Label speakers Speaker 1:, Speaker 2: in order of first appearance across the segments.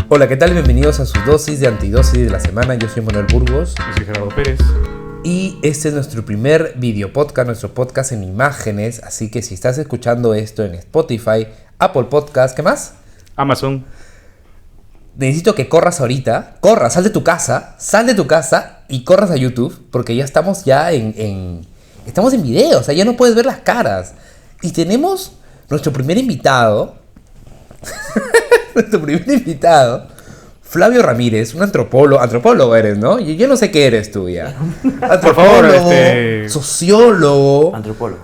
Speaker 1: Hola, ¿qué tal? Bienvenidos a su dosis de antidosis de la semana. Yo soy Manuel Burgos.
Speaker 2: Yo soy Gerardo Pérez.
Speaker 1: Y este es nuestro primer video podcast, nuestro podcast en imágenes. Así que si estás escuchando esto en Spotify, Apple Podcast, ¿qué más?
Speaker 2: Amazon.
Speaker 1: Necesito que corras ahorita. Corras, sal de tu casa y corras a YouTube. Porque ya estamos estamos en video, o sea, ya no puedes ver las caras. Y tenemos nuestro primer invitado. Nuestro primer invitado, Flavio Ramírez, un antropólogo eres, ¿no? Yo no sé qué eres tú ya. Antropólogo, sociólogo.
Speaker 3: Antropólogo.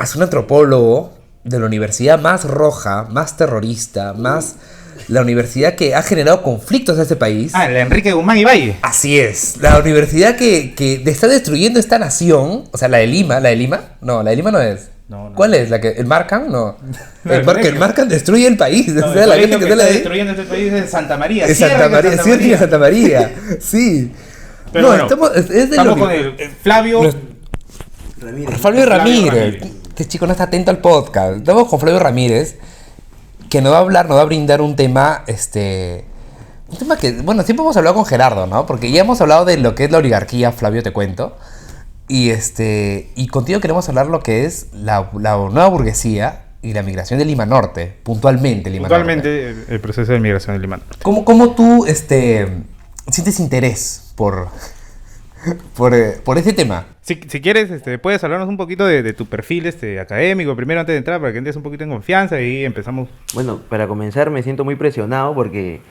Speaker 1: Es un antropólogo de la universidad más roja, más terrorista, la universidad que ha generado conflictos en este país.
Speaker 2: La Enrique Guzmán y Valle.
Speaker 1: Así es, la universidad que está destruyendo esta nación, o sea, la de Lima. No, la de Lima no es.
Speaker 2: No.
Speaker 1: ¿Cuál es? ¿El Marcan? No. El
Speaker 2: colegio.
Speaker 1: Marcan destruye el país.
Speaker 2: No,
Speaker 1: o sea, la gente que
Speaker 2: está
Speaker 1: está ahí.
Speaker 2: destruyendo este país es Santa María.
Speaker 1: Es Santa María, sí, es Santa María. Sí.
Speaker 2: Pero
Speaker 1: no,
Speaker 2: bueno, estamos con el Flavio
Speaker 3: Ramírez.
Speaker 1: Flavio Ramírez. Este chico no está atento al podcast. Estamos con Flavio Ramírez, que nos va a brindar un tema, un tema que, bueno, siempre hemos hablado con Gerardo, ¿no? Porque ya hemos hablado de lo que es la oligarquía, Flavio, te cuento. Y contigo queremos hablar lo que es la nueva burguesía y la migración de Lima Norte, puntualmente Lima Norte.
Speaker 2: Puntualmente el proceso de migración de Lima.
Speaker 1: ¿Cómo tú sientes interés por ese tema?
Speaker 2: Si quieres, puedes hablarnos un poquito de tu perfil académico, primero antes de entrar, para que entres un poquito en confianza y empezamos.
Speaker 3: Bueno, para comenzar me siento muy presionado porque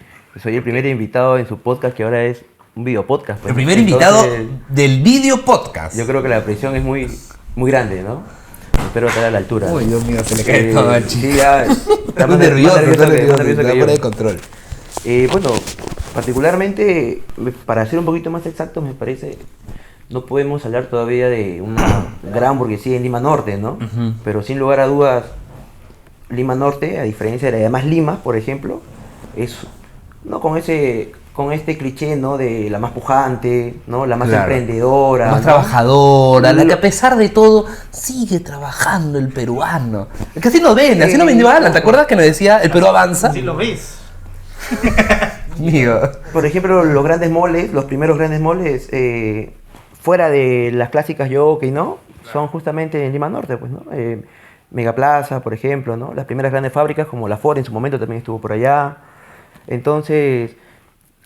Speaker 3: soy el primer invitado en su podcast que ahora es un video podcast. Pues.
Speaker 1: El primer
Speaker 3: Entonces,
Speaker 1: invitado del video podcast.
Speaker 3: Yo creo que la presión es muy grande, ¿no? Espero estar a la altura.
Speaker 1: Uy, Dios mío, se le cae todo al chico.
Speaker 3: Sí, ya. Está
Speaker 1: Muy nervioso, está
Speaker 3: que yo.
Speaker 1: fuera de control.
Speaker 3: Bueno, particularmente, para ser un poquito más exacto, me parece, no podemos hablar todavía de una gran burguesía en Lima Norte, ¿no?
Speaker 1: Uh-huh.
Speaker 3: Pero sin lugar a dudas, Lima Norte, a diferencia de las demás Limas, por ejemplo, es, no con este cliché, ¿no? De la más pujante, ¿no? La más emprendedora,
Speaker 1: más
Speaker 3: ¿no?
Speaker 1: trabajadora, la que a pesar de todo sigue trabajando el peruano. Es que así nos vende, así nos vendió Alan. ¿Te acuerdas que nos decía el Perú avanza?
Speaker 2: Sí, lo ves.
Speaker 1: Amigo.
Speaker 3: Por ejemplo, los grandes moles, los primeros grandes moles, fuera de las clásicas Yoke, ¿no? Son justamente en Lima Norte, pues, ¿no? Megaplaza, por ejemplo, ¿no? Las primeras grandes fábricas, como la Ford en su momento también estuvo por allá. Entonces,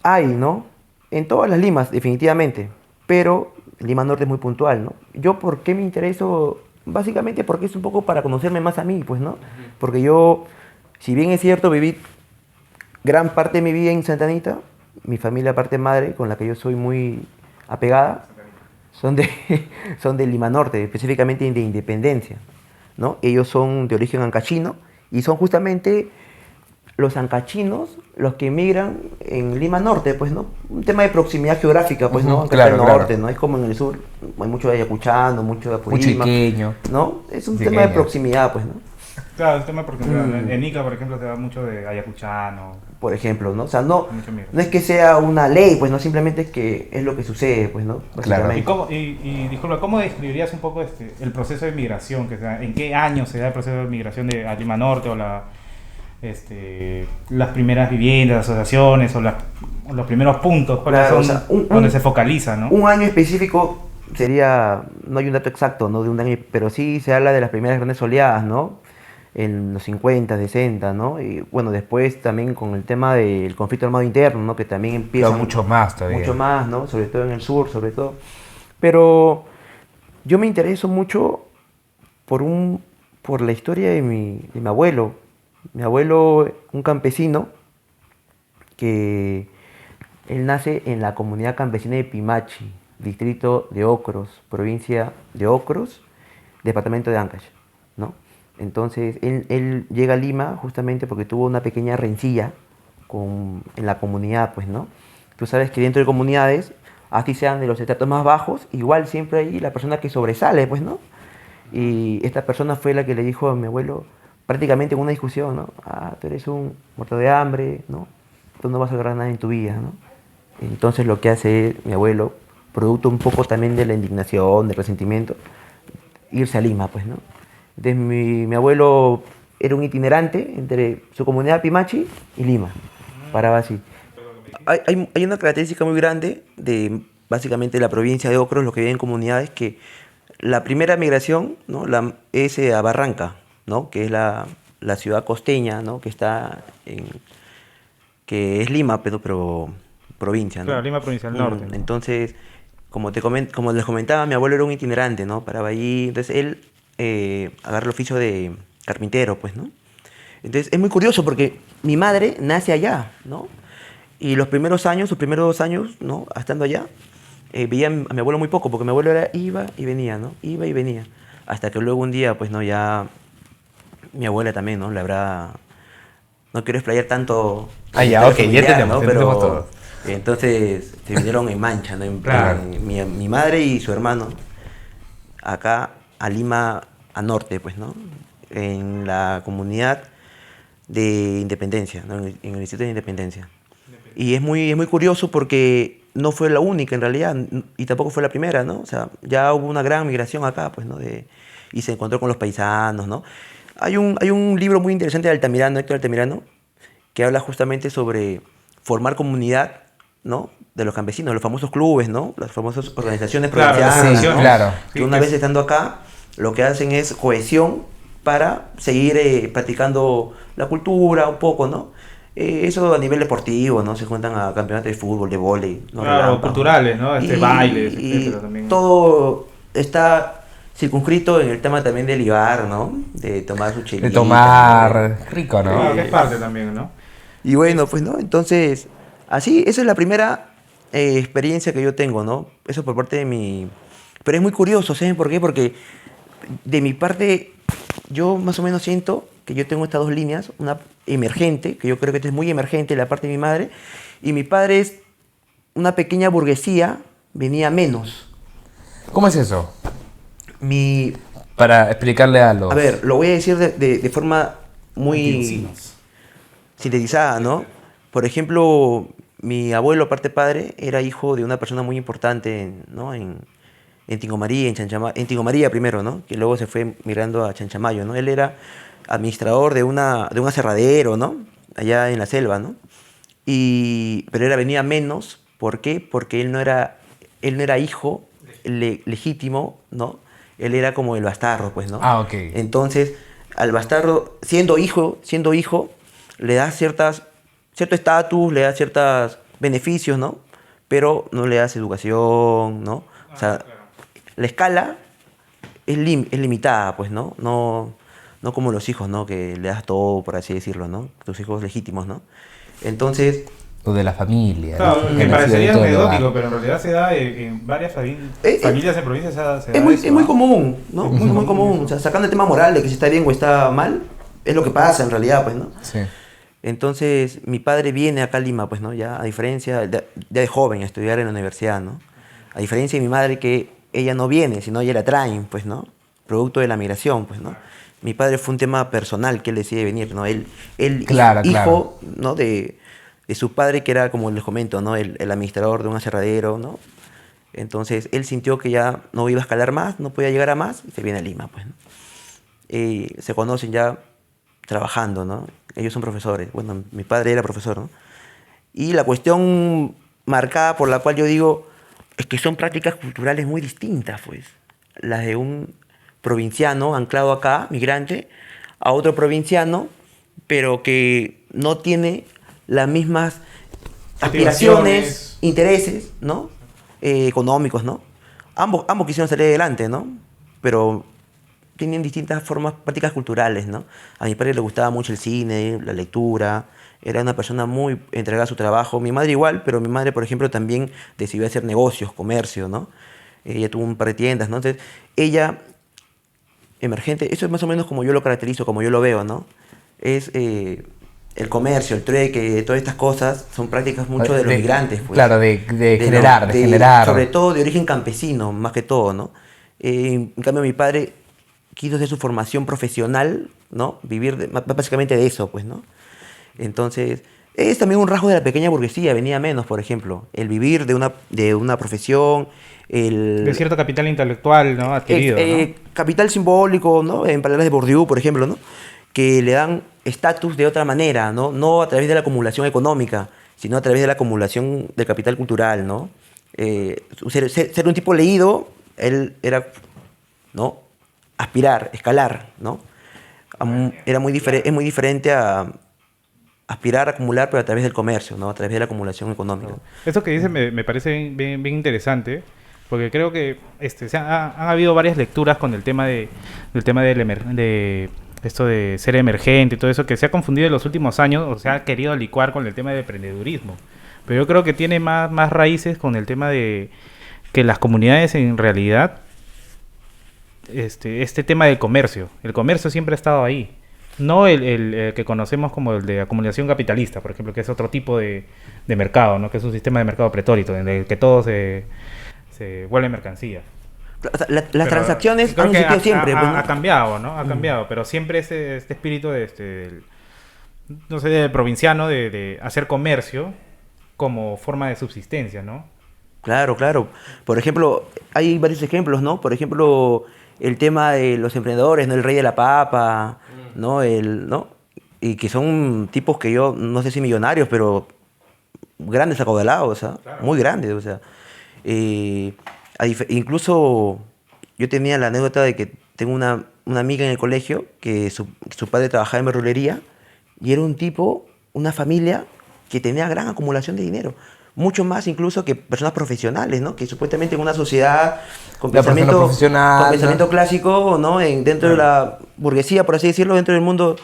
Speaker 3: hay, ¿no? En todas las Limas, definitivamente. Pero Lima Norte es muy puntual, ¿no? Yo, ¿por qué me intereso? Básicamente porque es un poco para conocerme más a mí, pues, ¿no? Porque yo, si bien es cierto, viví gran parte de mi vida en Santa Anita, mi familia, parte madre, con la que yo soy muy apegada, son de Lima Norte, específicamente de Independencia, ¿no? Ellos son de origen ancachino y son justamente los ancachinos los que emigran en Lima Norte, pues, ¿no? Un tema de proximidad geográfica, pues, ¿no? Aunque
Speaker 1: claro,
Speaker 3: el norte,
Speaker 1: claro.
Speaker 3: ¿no? Es como en el sur, hay mucho de Ayacuchano, mucho de Apurímac,
Speaker 1: Iqueño.
Speaker 3: ¿no? Es un
Speaker 1: Iqueño.
Speaker 3: tema de proximidad, pues, ¿no?
Speaker 2: Claro, el tema, por ejemplo, en Ica, por ejemplo, se da mucho de ayacuchano.
Speaker 3: Por ejemplo, ¿no? O sea, no
Speaker 2: Mucho
Speaker 3: es que sea una ley, pues, no, simplemente es que es lo que sucede, pues, ¿no?
Speaker 1: Claro.
Speaker 2: Y disculpa, ¿cómo describirías un poco el proceso de migración? ¿En qué año se da el proceso de migración a Lima Norte o las primeras viviendas, asociaciones o los primeros puntos? ¿Cuáles
Speaker 3: Claro,
Speaker 2: son
Speaker 3: o sea,
Speaker 2: donde se focaliza, ¿no?
Speaker 3: Un año específico sería, no hay un dato exacto, ¿no? De un año, pero sí se habla de las primeras grandes oleadas, ¿no? En los 50, 60, ¿no? Y bueno, después también con el tema del conflicto armado interno, ¿no? Que también empieza
Speaker 1: Pero mucho más todavía.
Speaker 3: mucho más, ¿no? Sobre todo en el sur, sobre todo. Pero yo me intereso mucho por la historia de mi abuelo. Mi abuelo, un campesino, que él nace en la comunidad campesina de Pimachi, distrito de Ocros, provincia de Ocros, departamento de Ancash, ¿no? Entonces, él llega a Lima justamente porque tuvo una pequeña rencilla en la comunidad, pues, ¿no? Tú sabes que dentro de comunidades, así sean de los estratos más bajos, igual siempre hay la persona que sobresale, pues, ¿no? Y esta persona fue la que le dijo a mi abuelo, prácticamente en una discusión, ¿no? Tú eres un muerto de hambre, ¿no? Tú no vas a lograr nada en tu vida, ¿no? Entonces lo que hace mi abuelo, producto un poco también de la indignación, del resentimiento, irse a Lima, pues, ¿no? Entonces mi abuelo era un itinerante entre su comunidad Pimachi y Lima, paraba así. hay una característica muy grande de básicamente la provincia de Ocros, los que viven en comunidades, que la primera migración, ¿no? Es a Barranca, ¿no? Que es la ciudad costeña, ¿no? Que es Lima, pero provincia, ¿no?
Speaker 2: Claro, Lima provincia del norte.
Speaker 3: Entonces, como les comentaba, mi abuelo era un itinerante, ¿no? Paraba allí, entonces él agarra el oficio de carpintero, pues, ¿no? Entonces es muy curioso porque mi madre nace allá, ¿no? Y sus primeros 2 años, ¿no? Estando allá, veía a mi abuelo muy poco, porque mi abuelo iba y venía, ¿no? Iba y venía. Hasta que luego un día, pues, ¿no? Ya mi abuela también, ¿no? No quiero explayar tanto.
Speaker 1: Ah, ya,
Speaker 3: la
Speaker 1: ok, ya
Speaker 3: familiar,
Speaker 1: entendemos,
Speaker 3: ¿no?
Speaker 1: entendemos
Speaker 3: Pero
Speaker 1: todo.
Speaker 3: entonces se vinieron en mancha, ¿no?
Speaker 2: Claro.
Speaker 3: Mi madre y su hermano, acá a Lima, a norte, pues, ¿no? En la comunidad de Independencia, ¿no? En el distrito de Independencia. Y es muy curioso porque no fue la única en realidad, y tampoco fue la primera, ¿no? O sea, ya hubo una gran migración acá, pues, ¿no? Y se encontró con los paisanos, ¿no? Hay un libro muy interesante de Altamirano, Héctor Altamirano, que habla justamente sobre formar comunidad, ¿no? De los campesinos, los famosos clubes, ¿no? Las famosas organizaciones
Speaker 2: Claro,
Speaker 3: provinciales,
Speaker 1: sí,
Speaker 3: ¿no?
Speaker 1: claro.
Speaker 3: Que una vez estando acá, lo que hacen es cohesión para seguir practicando la cultura un poco, ¿no? Eso a nivel deportivo, ¿no? Se juntan a campeonatos de fútbol, de vóley, ¿no?
Speaker 2: Claro,
Speaker 3: Relámpago.
Speaker 2: culturales, ¿no? Bailes,
Speaker 3: Y
Speaker 2: etcétera también.
Speaker 3: todo está circunscrito en el tema también de ligar, ¿no? De tomar su chelita.
Speaker 1: De tomar rico, ¿no?
Speaker 2: Claro, que es parte también, ¿no?
Speaker 3: Y bueno, pues, ¿no? Entonces, así, esa es la primera experiencia que yo tengo, ¿no? Eso por parte de mi... Pero es muy curioso, ¿saben por qué? Porque de mi parte, yo más o menos siento que yo tengo estas dos líneas, una emergente, que yo creo que esta es muy emergente, la parte de mi madre, y mi padre es una pequeña burguesía, venía menos.
Speaker 1: ¿Cómo es eso?
Speaker 3: Mi...
Speaker 1: Para explicarle a los...
Speaker 3: A ver, lo voy a decir de forma muy
Speaker 2: Campesinos.
Speaker 3: sintetizada, ¿no? Por ejemplo, mi abuelo, parte padre, era hijo de una persona muy importante, ¿no? En Tingomaría, en Tingomaría primero, ¿no? Que luego se fue migrando a Chanchamayo, ¿no? Él era administrador de un aserradero, ¿no? Allá en la selva, ¿no? Pero venía menos, ¿por qué? Porque él no era hijo legítimo, ¿no? Él era como el bastardo, pues, ¿no?
Speaker 1: Ah, ok.
Speaker 3: Entonces, al bastardo, siendo hijo, le da cierto estatus, le da ciertos beneficios, ¿no? Pero no le das educación, ¿no? O sea, la escala es limitada, pues, ¿no? No como los hijos, ¿no? Que le das todo, por así decirlo, ¿no? Tus hijos legítimos, ¿no? Entonces,
Speaker 1: Lo de la familia.
Speaker 2: Claro,
Speaker 1: ¿no?
Speaker 2: me
Speaker 1: El
Speaker 2: parecería
Speaker 1: nacimiento del
Speaker 2: anecdótico,
Speaker 1: hogar.
Speaker 2: pero en realidad se da en varias familias en provincias. Se da
Speaker 3: es
Speaker 2: eso,
Speaker 3: muy
Speaker 2: ¿no?
Speaker 3: común, ¿no? Muy común. O sea, sacando el tema moral de que si está bien o está mal, es lo que pasa en realidad, pues, ¿no?
Speaker 1: Sí.
Speaker 3: Entonces, mi padre viene acá a Lima, pues, ¿no? Ya a diferencia, ya de joven, a estudiar en la universidad, ¿no? A diferencia de mi madre, que ella no viene, sino ella la traen, pues, ¿no? Producto de la migración, pues, ¿no? Mi padre fue un tema personal que él decide venir, ¿no? Él
Speaker 1: Claro,
Speaker 3: hijo, ¿no? De su padre, que era, como les comento, ¿no? El administrador de un aserradero, ¿no? Entonces, él sintió que ya no iba a escalar más, no podía llegar a más, y se viene a Lima, pues, ¿no? Se conocen ya trabajando, ¿no? Ellos son profesores. Bueno, mi padre era profesor, ¿no? Y la cuestión marcada por la cual yo digo es que son prácticas culturales muy distintas, pues. Las de un provinciano anclado acá, migrante, a otro provinciano, pero que no tiene las mismas aspiraciones, intereses, ¿no? Económicos, ¿no? Ambos quisieron salir adelante, ¿no? Pero tienen distintas formas, prácticas culturales, ¿no? A mi padre le gustaba mucho el cine, la lectura, era una persona muy entregada a su trabajo. Mi madre igual, pero mi madre, por ejemplo, también decidió hacer negocios, comercio, ¿no? Ella tuvo un par de tiendas, ¿no? Entonces, ella, emergente, eso es más o menos como yo lo caracterizo, como yo lo veo, ¿no? Es el comercio, el trueque, todas estas cosas son prácticas mucho de los migrantes, pues.
Speaker 1: Claro, de generar.
Speaker 3: Sobre todo de origen campesino, más que todo, ¿no? En cambio, mi padre quiso hacer su formación profesional, ¿no? Vivir básicamente de eso, pues, ¿no? Entonces, es también un rasgo de la pequeña burguesía, venía menos, por ejemplo. El vivir de una profesión,
Speaker 2: De cierto capital intelectual, ¿no? Adquirido, ¿no?
Speaker 3: capital simbólico, ¿no? En palabras de Bourdieu, por ejemplo, ¿no? Que le dan estatus de otra manera, ¿no? No a través de la acumulación económica, sino a través de la acumulación del capital cultural, ¿no? Ser un tipo leído, él era, ¿no? Aspirar, escalar, ¿no? Es muy diferente a aspirar a acumular, pero a través del comercio, ¿no? A través de la acumulación económica.
Speaker 2: Eso que dices me parece bien interesante, porque creo que han habido varias lecturas con el tema de esto de ser emergente y todo eso, que se ha confundido en los últimos años, o se ha querido licuar con el tema de emprendedurismo. Pero yo creo que tiene más raíces con el tema de que las comunidades en realidad, este tema del comercio. El comercio siempre ha estado ahí. No el que conocemos como el de acumulación capitalista, por ejemplo, que es otro tipo de mercado, ¿no? Que es un sistema de mercado pretórico, en el que todo se vuelve mercancía.
Speaker 3: Las transacciones han existido siempre.
Speaker 2: Ha cambiado, ¿no? Ha cambiado, pero siempre este espíritu no sé, del provinciano de hacer comercio como forma de subsistencia, ¿no?
Speaker 3: Claro. Por ejemplo, hay varios ejemplos, ¿no? Por ejemplo, el tema de los emprendedores, ¿no? El rey de la papa, ¿no? ¿no? Y que son tipos que yo, no sé si millonarios, pero grandes acaudalados, o sea, claro. Muy grandes, o sea. Incluso yo tenía la anécdota de que tengo una amiga en el colegio que su padre trabajaba en verdulería y era un tipo, una familia que tenía gran acumulación de dinero. Mucho más incluso que personas profesionales, ¿no? Que supuestamente en una sociedad con pensamiento clásico, ¿no? Dentro de la burguesía, por así decirlo, dentro del mundo,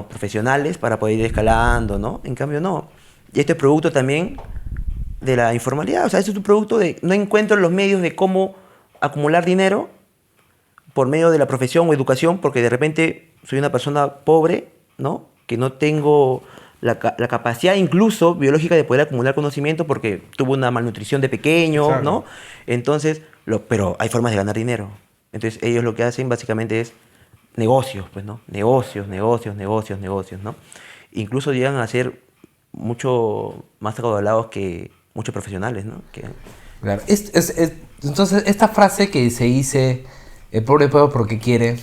Speaker 3: profesionales para poder ir escalando, ¿no? En cambio, no. Y esto es producto también de la informalidad. O sea, esto es un producto de... No encuentro los medios de cómo acumular dinero por medio de la profesión o educación, porque de repente soy una persona pobre, ¿no? Que no tengo la capacidad incluso biológica de poder acumular conocimiento porque tuvo una malnutrición de pequeño, exacto, ¿no? Entonces, pero hay formas de ganar dinero. Entonces, ellos lo que hacen básicamente es negocios, pues, ¿no? Negocios, ¿no? Incluso llegan a ser mucho más acaudalados que muchos profesionales, ¿no?
Speaker 1: Claro. Entonces, esta frase que se dice, el pobre pueblo porque quiere...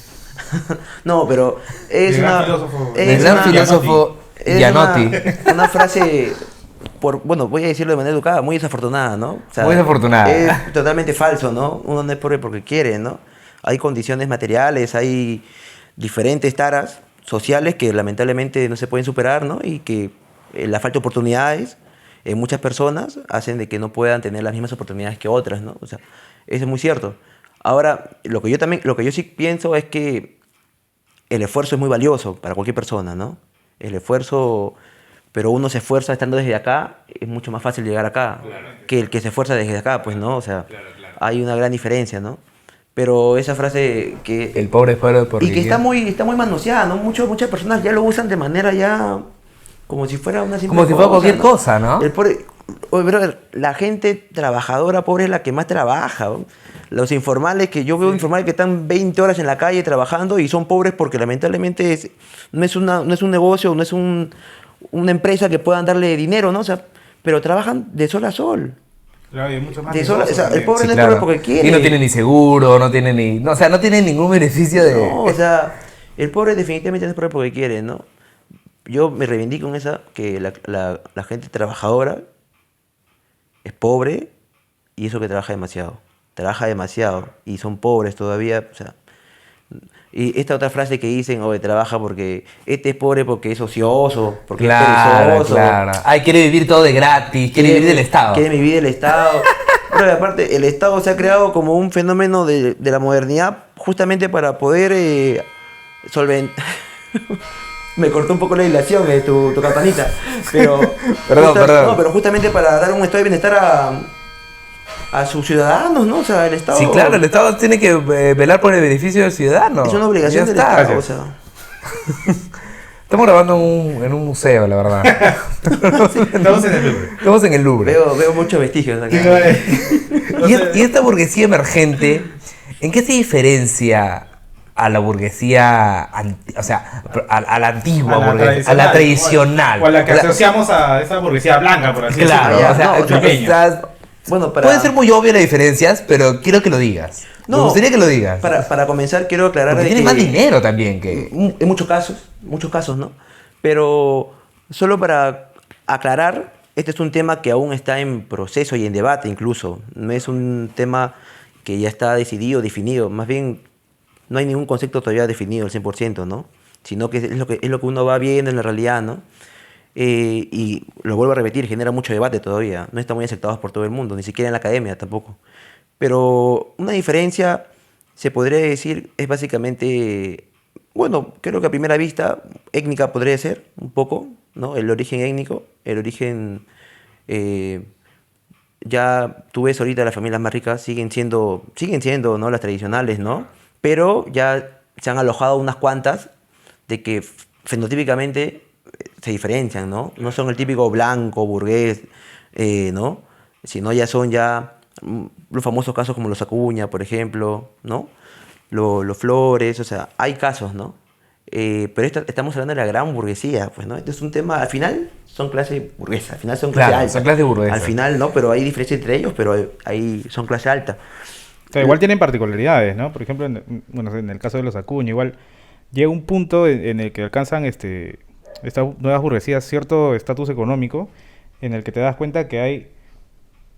Speaker 3: No, pero es
Speaker 1: el gran filósofo Gianotti.
Speaker 3: Una frase, voy a decirlo de manera educada, muy desafortunada, ¿no? O sea,
Speaker 1: muy desafortunada.
Speaker 3: Es totalmente falso, ¿no? Uno no es pobre porque quiere, ¿no? Hay condiciones materiales, hay diferentes taras sociales que lamentablemente no se pueden superar, ¿no? Y que la falta de oportunidades en muchas personas hacen de que no puedan tener las mismas oportunidades que otras, ¿no? O sea, eso es muy cierto. Ahora, lo que yo sí pienso es que el esfuerzo es muy valioso para cualquier persona, ¿no? El esfuerzo, pero uno se esfuerza estando desde acá, es mucho más fácil llegar acá, claro, que el que se esfuerza desde acá, pues, ¿no? O sea, claro. Hay una gran diferencia, ¿no? Pero esa frase que...
Speaker 1: El pobre pueblo por
Speaker 3: y que está muy manoseada, ¿no? Muchas personas ya lo usan de manera ya como si fuera una simple
Speaker 1: como si fuera cualquier cosa, ¿no?
Speaker 3: El pobre, la gente trabajadora pobre es la que más trabaja, ¿no? Los informales, que yo veo informales que están 20 horas en la calle trabajando y son pobres porque lamentablemente no es un negocio, no es una empresa que puedan darle dinero, ¿no? O sea, pero trabajan de sol a sol.
Speaker 2: Claro, y mucho más
Speaker 3: o sea, el pobre no es pobre porque quiere.
Speaker 1: Y no tiene ni seguro, no tiene ningún beneficio de...
Speaker 3: No, o sea, el pobre definitivamente no es pobre porque quiere, ¿no? Yo me reivindico en esa, que la gente trabajadora es pobre y eso que trabaja demasiado y son pobres todavía, o sea, y esta otra frase que dicen, trabaja porque este es pobre porque es ocioso, porque es perezoso.
Speaker 1: Claro. Quiere vivir todo de gratis, quiere vivir del Estado.
Speaker 3: Quiere vivir del Estado. Pero aparte, el Estado se ha creado como un fenómeno de la modernidad justamente para poder solventar... Me cortó un poco la dilación tu campanita, pero...
Speaker 1: perdón.
Speaker 3: No, pero justamente para dar un estado de bienestar a sus ciudadanos, ¿no? O sea, el Estado...
Speaker 1: Sí, claro, el Estado tiene que velar por el beneficio del ciudadano.
Speaker 3: Es una obligación del Estado, o sea...
Speaker 1: Estamos grabando en un museo, la verdad.
Speaker 2: Estamos en el Louvre.
Speaker 1: Estamos en el Louvre.
Speaker 3: Veo muchos vestigios aquí.
Speaker 1: Y esta burguesía emergente, ¿en qué se diferencia a la burguesía, o sea, a la antigua burguesía, a la tradicional?
Speaker 2: O a la que asociamos a esa burguesía blanca, por así decirlo.
Speaker 1: Claro, o sea, pueden ser muy obvias las diferencias, pero quiero que lo digas. Me gustaría que lo digas.
Speaker 3: Para comenzar, quiero aclarar
Speaker 1: porque tiene más dinero también que...
Speaker 3: En muchos casos, ¿no? Pero solo para aclarar, este es un tema que aún está en proceso y en debate incluso. No es un tema que ya está decidido, definido. Más bien, no hay ningún concepto todavía definido al 100%, ¿no? Sino que es lo que uno va viendo en la realidad, ¿no? Y lo vuelvo a repetir, genera mucho debate todavía. No está muy aceptado por todo el mundo, ni siquiera en la academia tampoco. Pero una diferencia, se podría decir, es básicamente, bueno, creo que a primera vista, étnica podría ser un poco, ¿no? El origen étnico, el origen, ya tú ves ahorita las familias más ricas siguen siendo, ¿no? Las tradicionales, ¿no? Pero ya se han alojado unas cuantas de que fenotípicamente se diferencian, ¿no? No son el típico blanco, burgués, ¿no? Sino ya son los famosos casos como los Acuña, por ejemplo, ¿no? Los Flores, o sea, hay casos, ¿no? Pero estamos hablando de la gran burguesía, pues, ¿no? Este es un tema, al final son clase burguesa, al final son clase
Speaker 1: Claro,
Speaker 3: alta.
Speaker 1: son clase burguesa.
Speaker 3: Al final, ¿no? Pero hay diferencia entre ellos, pero ahí son clase alta.
Speaker 2: O sea, igual tienen particularidades, ¿no? Por ejemplo, bueno, en el caso de los Acuña, igual llega un punto en el que alcanzan estas nuevas burguesías cierto estatus económico, en el que te das cuenta que hay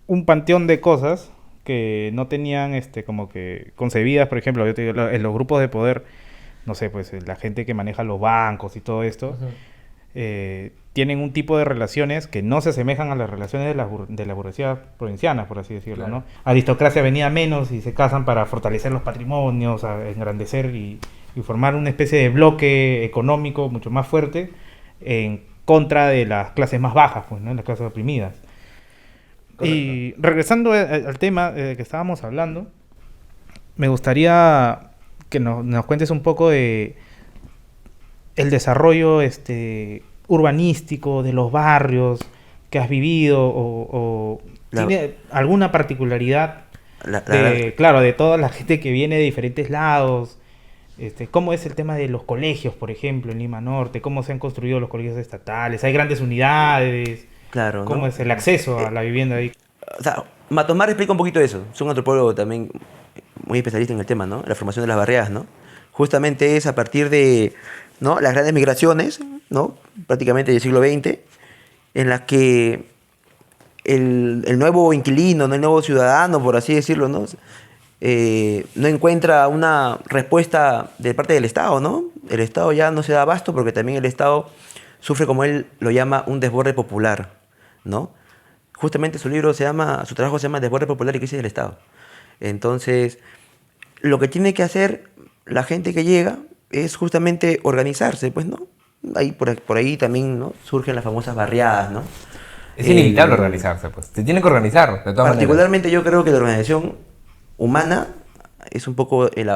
Speaker 2: un panteón de cosas que no tenían como que concebidas, por ejemplo, yo te digo, en los grupos de poder, no sé, pues la gente que maneja los bancos y todo esto, tienen un tipo de relaciones que no se asemejan a las relaciones de la burguesía provinciana, por así decirlo,
Speaker 1: Claro.
Speaker 2: ¿no? Aristocracia venía menos y se casan para fortalecer los patrimonios, a engrandecer y formar una especie de bloque económico mucho más fuerte en contra de las clases más bajas, pues, ¿no? Las clases oprimidas. Y regresando al tema que estábamos hablando, me gustaría que nos cuentes un poco de el desarrollo urbanístico de los barrios que has vivido o ¿tiene alguna particularidad claro, de toda la gente que viene de diferentes lados? ¿Cómo es el tema de los colegios, por ejemplo, en Lima Norte? ¿Cómo se han construido los colegios estatales? ¿Hay grandes unidades?
Speaker 3: Claro,
Speaker 2: ¿Cómo
Speaker 3: ¿no?
Speaker 2: es el acceso a la vivienda ahí?
Speaker 3: O sea, Matomar explica un poquito eso. Es un antropólogo también muy especialista en el tema, ¿no? La formación de las barriadas, ¿no? Justamente es a partir de, ¿no? Las grandes migraciones, ¿no? Prácticamente del siglo XX, en las que el nuevo inquilino, ¿no? El nuevo ciudadano, por así decirlo, ¿no? No encuentra una respuesta de parte del Estado, ¿no? El Estado ya no se da abasto porque también el Estado sufre, como él lo llama, un desborde popular, ¿no? Justamente su trabajo se llama Desborde Popular y Crisis del Estado. Entonces, lo que tiene que hacer la gente que llega es justamente organizarse, pues, ¿no? Ahí, por ahí también, ¿no? Surgen las famosas barriadas, ¿no?
Speaker 1: Es inevitable organizarse, pues. Te tiene que organizar, de todas maneras.
Speaker 3: Particularmente yo creo que la organización humana es un poco el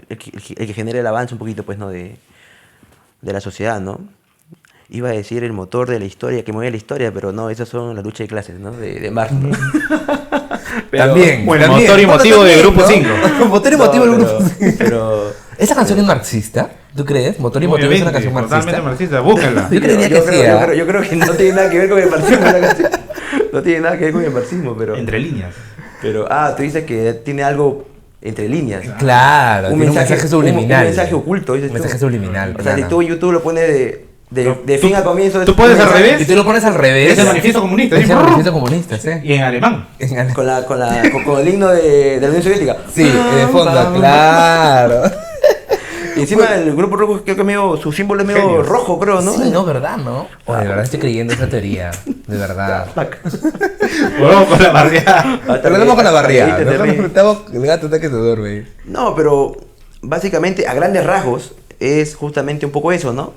Speaker 3: que genera el avance un poquito, pues, ¿no? De la sociedad, ¿no? Iba a decir el motor de la historia, que mueve la historia, pero no, esas son la lucha de clases, ¿no? De Marx, ¿no?
Speaker 1: También.
Speaker 2: Bueno,
Speaker 1: también.
Speaker 2: motor y motivo de Grupo
Speaker 1: ¿no?
Speaker 2: 5.
Speaker 1: Motor y motivo del
Speaker 3: No,
Speaker 1: Grupo 5.
Speaker 3: pero
Speaker 1: ¿Esa canción es marxista? ¿Tú crees? Motor y motivo es una canción marxista.
Speaker 2: Totalmente marxista, búsquenla.
Speaker 1: Yo creería que sí,
Speaker 3: yo creo que no tiene nada que ver con el marxismo la canción. No tiene nada que ver con el marxismo, pero...
Speaker 2: Entre líneas.
Speaker 3: Pero, tú dices que tiene algo entre líneas.
Speaker 1: Claro, tiene un mensaje subliminal.
Speaker 3: Un mensaje oculto, dices
Speaker 1: Un
Speaker 3: tú.
Speaker 1: mensaje subliminal.
Speaker 3: O sea, si
Speaker 1: claro.
Speaker 3: tú en YouTube lo pones de fin a comienzo...
Speaker 2: tú puedes al revés.
Speaker 1: Y tú lo pones al revés.
Speaker 2: Es el manifiesto comunista.
Speaker 1: Es el manifiesto comunista, sí.
Speaker 2: Y en alemán.
Speaker 3: Con el himno de la Unión Soviética.
Speaker 1: Sí, de fondo, claro.
Speaker 3: Y encima el grupo rojo creo que su símbolo es medio
Speaker 2: Genios.
Speaker 3: rojo, creo, ¿no?
Speaker 1: Sí, no, ¿verdad, no? De verdad estoy creyendo esa teoría. De verdad.
Speaker 2: Vamos con la barriada.
Speaker 1: Terminamos con la barriada.
Speaker 3: Ahí te ríes.
Speaker 1: Estamos el gato está que se duerme.
Speaker 3: No, pero básicamente a grandes rasgos es justamente un poco eso, ¿no?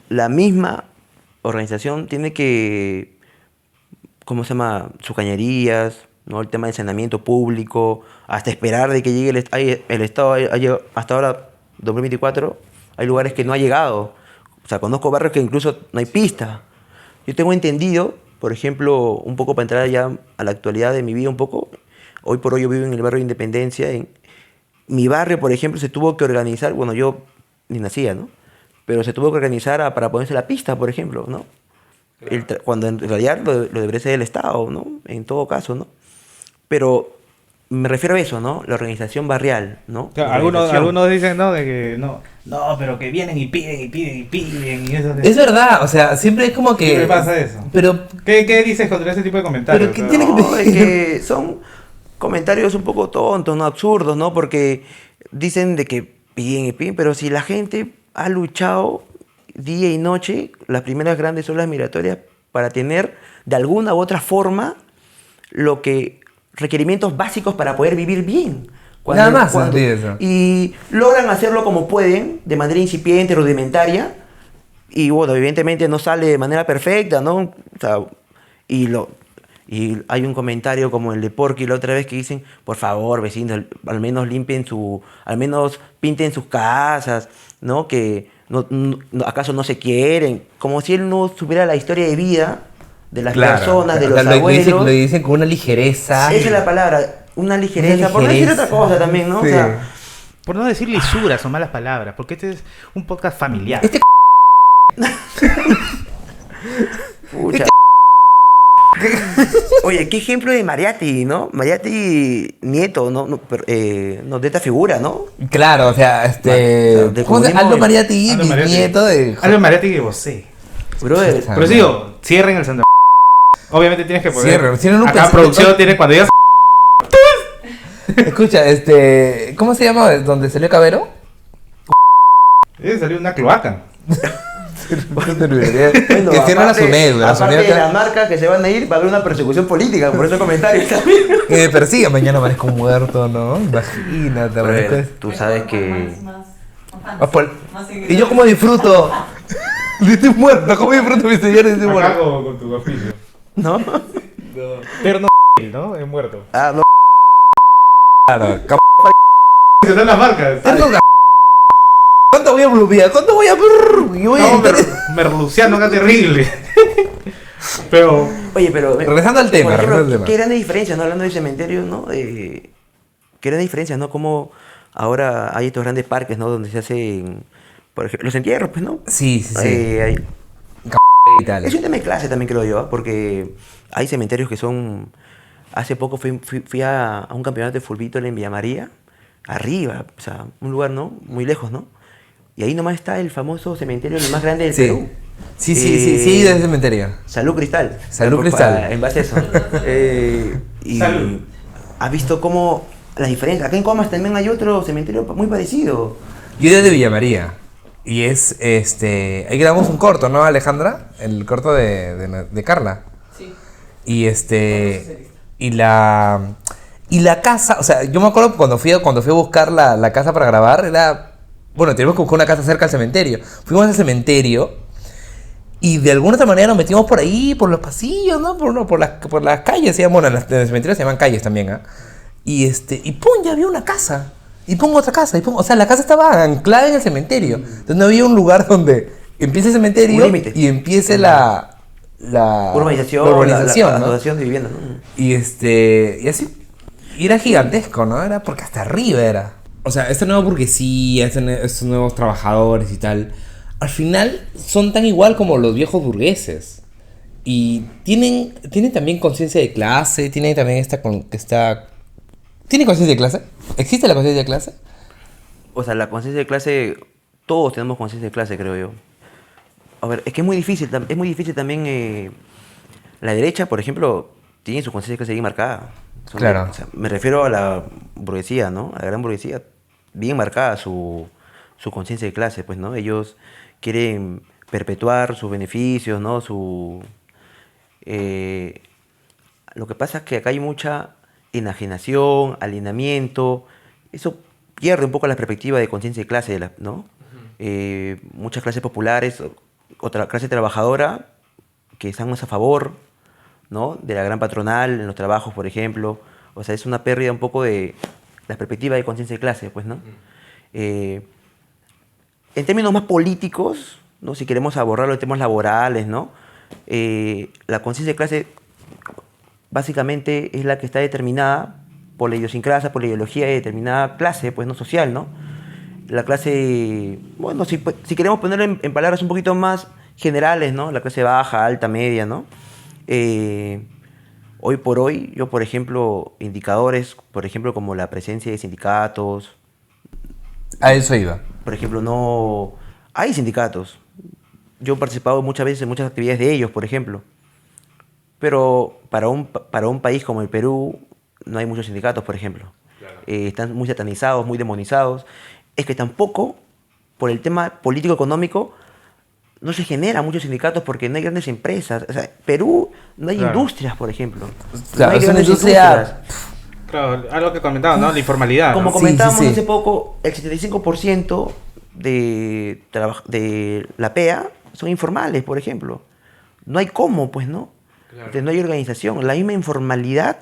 Speaker 3: La misma organización tiene que, ¿cómo se llama? Sus cañerías, ¿no? El tema del saneamiento público, hasta esperar de que llegue el Estado. Hasta ahora, 2024, hay lugares que no ha llegado. O sea, conozco barrios que incluso no hay pista. Yo tengo entendido, por ejemplo, un poco para entrar ya a la actualidad de mi vida un poco, hoy por hoy yo vivo en el barrio de Independencia. En mi barrio, por ejemplo, se tuvo que organizar, bueno, yo ni nacía, ¿no? Pero se tuvo que organizar para ponerse la pista, por ejemplo, ¿no? Cuando en realidad lo debería ser el Estado, ¿no? En todo caso, ¿no? Pero me refiero a eso, ¿no? La organización barrial, ¿no?
Speaker 2: Claro,
Speaker 3: La
Speaker 2: algunos,
Speaker 3: organización.
Speaker 2: algunos dicen, ¿no? De que no, pero que vienen y piden y piden y piden y eso.
Speaker 1: Es verdad, o sea, siempre es como que...
Speaker 2: Siempre pasa eso.
Speaker 1: Pero,
Speaker 2: ¿Qué dices contra ese tipo de comentarios?
Speaker 1: Pero ¿qué
Speaker 2: O sea,
Speaker 1: tiene
Speaker 3: No, es que son comentarios un poco tontos, ¿no? Absurdos, ¿no? Porque dicen de que piden y piden, pero si la gente ha luchado día y noche, las primeras grandes olas migratorias, para tener de alguna u otra forma lo que requerimientos básicos para poder vivir bien.
Speaker 1: Nada más, sí, eso.
Speaker 3: Y logran hacerlo como pueden, de manera incipiente, rudimentaria, y bueno, evidentemente no sale de manera perfecta, ¿no? O sea, y hay un comentario como el de Porky la otra vez que dicen, por favor, vecinos, al menos al menos pinten sus casas, ¿no? Que acaso no se quieren, como si él no supiera la historia de vida de las personas, de
Speaker 1: o
Speaker 3: los
Speaker 1: sea,
Speaker 3: abuelos.
Speaker 1: lo dicen con una ligereza.
Speaker 3: Esa es la palabra, una ligereza, por no decir otra cosa también, ¿no?
Speaker 1: Sí.
Speaker 3: O sea,
Speaker 2: por no decir lisuras o malas palabras, porque este es un podcast familiar.
Speaker 1: Este
Speaker 3: pucha. Oye, qué ejemplo de Mariatti, ¿no? Mariatti nieto, ¿no? No, de esta figura, ¿no?
Speaker 1: Claro, o sea,
Speaker 3: de
Speaker 1: ¿cómo se llama?
Speaker 3: comunismo
Speaker 1: Aldo
Speaker 3: de-
Speaker 1: Mariatti,
Speaker 2: Aldo Mariatti.
Speaker 1: bisnieto de...
Speaker 2: Algo Mariatti que vocé.
Speaker 3: Brother,
Speaker 1: Ah,
Speaker 2: Pero sí digo, cierren el Santa. Obviamente tienes que poner.
Speaker 1: Cierren un
Speaker 2: Acá
Speaker 1: pedacito.
Speaker 2: producción tiene cuando ya.
Speaker 1: Escucha, ¿cómo se llama donde salió Cabero?
Speaker 2: Salió una cloaca.
Speaker 3: bueno,
Speaker 1: Que cierran la
Speaker 3: aparte-
Speaker 1: SUNEDU, la
Speaker 3: aparte de
Speaker 1: SUNEDU
Speaker 3: las marcas que se van a ir, va a haber una persecución política por esos comentarios también.
Speaker 1: que me persiga, mañana amanezco muerto, ¿no? Imagínate, amanezco...
Speaker 3: Tú sabes que...
Speaker 1: Ah, Y yo como disfruto. Estoy muerto, ¿cómo disfruto mi señor? Estoy
Speaker 2: Acá
Speaker 1: muerto.
Speaker 2: con tu oficio.
Speaker 3: ¿No?
Speaker 2: Terno, ¿no? Es muerto.
Speaker 3: Ah, no.
Speaker 1: Claro,
Speaker 2: Se dan las marcas.
Speaker 1: ¿Cuánto voy a blupear? ¿Cuánto voy a...? Y voy a
Speaker 2: No,
Speaker 1: editar-
Speaker 2: Merluciano, acá terrible. Pero.
Speaker 3: Oye, pero...
Speaker 1: Regresando al tema,
Speaker 3: por ejemplo,
Speaker 1: regresando al tema.
Speaker 3: qué grandes diferencias, ¿no? Hablando de cementerios, ¿no? Qué grandes diferencias, ¿no? Como ahora hay estos grandes parques, ¿no? Donde se hacen, por ejemplo, los entierros, pues, ¿no?
Speaker 1: Sí, sí, sí. Y tal.
Speaker 3: Es un tema de clase también, creo yo, ¿ah? Porque hay cementerios que son... Hace poco fui a un campeonato de fútbol en Villa María, arriba, o sea, un lugar, ¿no? Muy lejos, ¿no? Y ahí nomás está el famoso cementerio, el más grande del Perú.
Speaker 1: Sí, sí, de ese cementerio.
Speaker 3: Salud Cristal.
Speaker 1: Salud
Speaker 3: Pues,
Speaker 1: Cristal.
Speaker 3: En base a eso. Y
Speaker 2: Salud.
Speaker 3: ¿has visto cómo las diferencias? Acá en Comas también hay otro cementerio muy parecido.
Speaker 1: Yo era de Villa María. Y es, ahí grabamos un corto, ¿no, Alejandra? El corto de Carla.
Speaker 4: Sí.
Speaker 1: Y y la casa, o sea, yo me acuerdo cuando fui a buscar la casa para grabar, bueno, teníamos que buscar una casa cerca al cementerio. Fuimos al cementerio y de alguna otra manera nos metimos por ahí, por los pasillos, ¿no? Por las calles, bueno, en el cementerio se llaman calles también, ¿ah? Y pum, ya había una casa. Y pongo otra casa, o sea, la casa estaba anclada en el cementerio. Entonces no había un lugar donde empiece el cementerio
Speaker 3: Un límite.
Speaker 1: y empiece la
Speaker 3: Urbanización,
Speaker 1: la urbanización,
Speaker 3: la
Speaker 1: ¿no?
Speaker 3: asociación de vivienda, ¿no?
Speaker 1: Y y así. Y era gigantesco, ¿no? Era porque hasta arriba era. O sea, esta nueva burguesía, estos nuevos trabajadores y tal, al final son tan igual como los viejos burgueses. Y tienen también conciencia de clase, tienen también ¿Tiene conciencia de clase? ¿Existe la conciencia de clase?
Speaker 3: O sea, la conciencia de clase, todos tenemos conciencia de clase, creo yo. A ver, es que es muy difícil también. La derecha, por ejemplo, tiene su conciencia de clase bien marcada.
Speaker 1: Claro.
Speaker 3: O sea, me refiero a la burguesía, ¿no? A la gran burguesía, bien marcada su conciencia de clase, pues, ¿no? Ellos quieren perpetuar sus beneficios, ¿no? Lo que pasa es que acá hay mucha enajenación, alienamiento. Eso pierde un poco la perspectiva de conciencia de clase, ¿no? Muchas clases populares, otra clase trabajadora que están más a favor, ¿no? De la gran patronal en los trabajos, por ejemplo. O sea, es una pérdida un poco de la perspectiva de conciencia de clase, pues, ¿no? En términos más políticos, ¿no? Si queremos abordarlo en temas laborales, ¿no? La conciencia de clase básicamente es la que está determinada por la idiosincrasia, por la ideología de determinada clase, pues, no social, ¿no? La clase, bueno, si queremos ponerlo en palabras un poquito más generales, ¿no? La clase baja, alta, media, ¿no? Hoy por hoy, yo, por ejemplo, indicadores, por ejemplo, como la presencia de sindicatos,
Speaker 1: A eso iba.
Speaker 3: por ejemplo, no... Hay sindicatos. Yo he participado muchas veces en muchas actividades de ellos, por ejemplo. Pero para un país como el Perú no hay muchos sindicatos, por ejemplo.
Speaker 2: Claro.
Speaker 3: Están muy satanizados, muy demonizados. Es que tampoco, por el tema político-económico, no se generan muchos sindicatos porque no hay grandes empresas. O sea, Perú no hay
Speaker 2: Claro.
Speaker 3: industrias, por ejemplo.
Speaker 1: Claro,
Speaker 3: no hay
Speaker 1: es una
Speaker 3: grandes
Speaker 1: industria-
Speaker 3: industrias.
Speaker 2: Claro, algo que comentaba, ¿no? La informalidad,
Speaker 3: Como
Speaker 2: ¿no?
Speaker 1: Sí,
Speaker 3: comentábamos
Speaker 1: sí, sí.
Speaker 3: hace poco, el 75% de la PEA son informales, por ejemplo. No hay cómo, pues, ¿no?
Speaker 2: Claro.
Speaker 3: Entonces, no hay organización. La misma informalidad,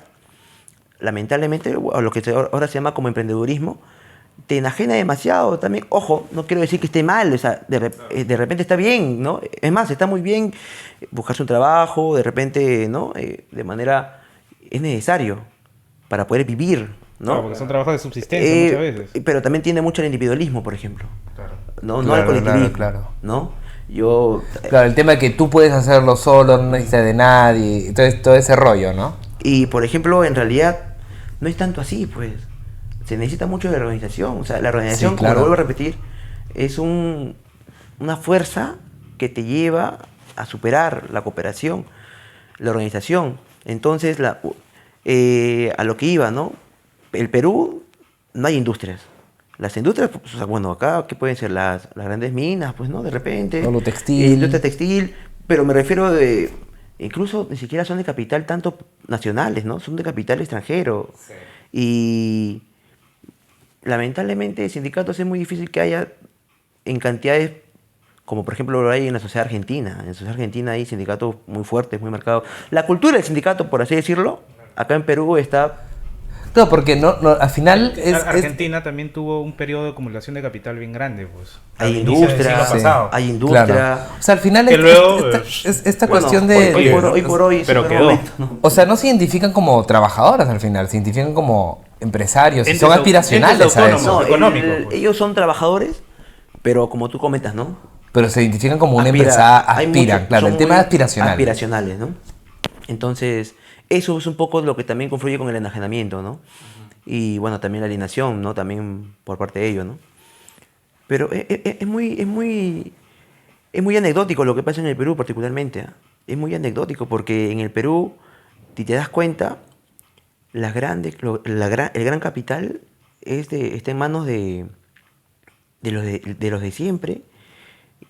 Speaker 3: lamentablemente, o lo que ahora se llama como emprendedurismo, te enajena demasiado también. Ojo, no quiero decir que esté mal, o sea, de repente está bien, ¿no? Es más, está muy bien buscarse un trabajo, de repente, ¿no? De manera, es necesario para poder vivir, ¿no?
Speaker 2: Claro, porque son trabajos de subsistencia muchas veces.
Speaker 3: Pero también tiene mucho el individualismo, por ejemplo.
Speaker 2: Claro.
Speaker 3: No, no
Speaker 1: Claro,
Speaker 3: al colectivismo,
Speaker 1: claro.
Speaker 3: ¿no? Yo...
Speaker 1: Claro, el tema de que tú puedes hacerlo solo, no necesitas de nadie, entonces todo ese rollo, ¿no?
Speaker 3: Y, por ejemplo, en realidad no es tanto así, pues. Se necesita mucho de la organización. O sea, la organización,
Speaker 1: Sí, claro.
Speaker 3: como lo vuelvo a repetir, es una fuerza que te lleva a superar la cooperación, la organización. Entonces, a lo que iba, ¿no? El Perú no hay industrias. Las industrias, pues, o sea, bueno, acá, ¿qué pueden ser? Las grandes minas, pues, ¿no? De repente.
Speaker 1: O lo textil.
Speaker 3: Industria textil, pero me refiero de... Incluso ni siquiera son de capital tanto nacionales, ¿no? Son de capital extranjero.
Speaker 2: Sí.
Speaker 3: Y lamentablemente sindicatos es muy difícil que haya en cantidades como por ejemplo lo hay en la sociedad argentina. En la sociedad argentina hay sindicatos muy fuertes, muy marcados. La cultura del sindicato, por así decirlo, acá en Perú está...
Speaker 1: No, porque al final es...
Speaker 2: Argentina también tuvo un periodo de acumulación de capital bien grande, pues.
Speaker 3: Hay
Speaker 2: Al inicio del
Speaker 3: industria,
Speaker 2: siglo pasado.
Speaker 3: hay industria...
Speaker 1: Claro. O sea, al final
Speaker 2: Que luego,
Speaker 1: esta
Speaker 3: Bueno,
Speaker 1: cuestión de...
Speaker 3: hoy por hoy es
Speaker 2: pero
Speaker 3: un
Speaker 2: quedó.
Speaker 3: momento, ¿no?
Speaker 1: O sea, no se identifican como trabajadoras al final, se identifican como empresarios y
Speaker 2: Entes
Speaker 1: son
Speaker 2: au-
Speaker 1: aspiracionales
Speaker 2: entes
Speaker 1: a
Speaker 2: autónomos.
Speaker 1: eso.
Speaker 3: No,
Speaker 2: económico, pues.
Speaker 3: ellos son trabajadores, pero como tú comentas, ¿no?
Speaker 1: Pero se identifican como una
Speaker 3: Aspira-
Speaker 1: empresa,
Speaker 3: hay
Speaker 1: aspiran,
Speaker 3: mucho-
Speaker 1: claro,
Speaker 3: son
Speaker 1: el tema
Speaker 3: muy
Speaker 1: es aspiracional.
Speaker 3: aspiracionales, ¿no? Entonces, eso es un poco lo que también confluye con el enajenamiento, ¿no? Y bueno, también la alienación, ¿no? También por parte de ellos, ¿no? Pero es muy anecdótico lo que pasa en el Perú particularmente, ¿ah? Es muy anecdótico porque en el Perú, si te das cuenta, el gran capital está en manos de los de siempre,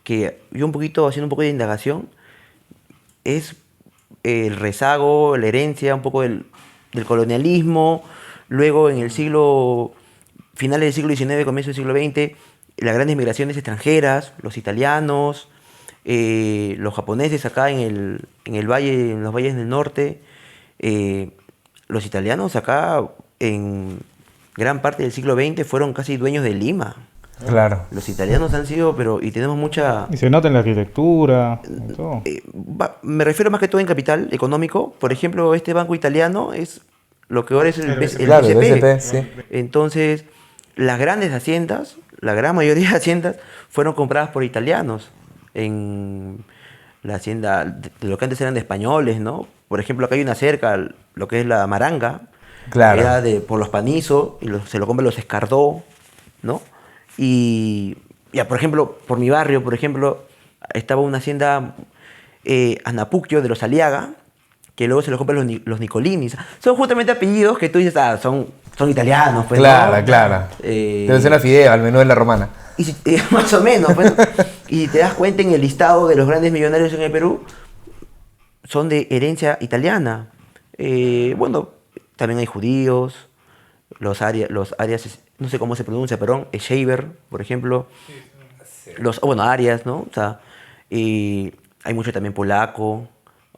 Speaker 3: que yo haciendo un poco de indagación, es el rezago, la herencia un poco del colonialismo, luego en el finales del siglo XIX, comienzo del siglo XX, las grandes migraciones extranjeras, los italianos, los japoneses acá en el valle, en los valles del norte, los italianos acá en gran parte del siglo XX fueron casi dueños de Lima.
Speaker 1: Claro.
Speaker 3: Los italianos han sido, y tenemos mucha...
Speaker 2: Y se nota en la arquitectura, en todo.
Speaker 3: me refiero más que todo en capital económico. Por ejemplo, este banco italiano es lo que ahora es el
Speaker 1: Claro, el
Speaker 3: BCP.
Speaker 1: BCP, sí.
Speaker 3: Entonces, las grandes haciendas, la gran mayoría de haciendas, fueron compradas por italianos. En la hacienda, de lo que antes eran de españoles, ¿no? Por ejemplo, acá hay una cerca, lo que es la Maranga,
Speaker 1: Claro.
Speaker 3: era por los Panizo, y se lo compran los Escardó, ¿no? Y ya, por ejemplo, por mi barrio, por ejemplo, estaba una hacienda Anapuquio de los Aliaga, que luego se los compran los Nicolinis. Son justamente apellidos que tú dices, son italianos, pues,
Speaker 1: Claro,
Speaker 3: ¿no?
Speaker 1: claro.
Speaker 3: Eh,
Speaker 1: Debe ser la fideo, al menú de la romana.
Speaker 3: y más o menos, pues, y te das cuenta en el listado de los grandes millonarios en el Perú, son de herencia italiana. Bueno, también hay judíos, los arias, no sé cómo se pronuncia, perdón, Shaver, por ejemplo. Arias, ¿no? O sea, hay mucho también polaco,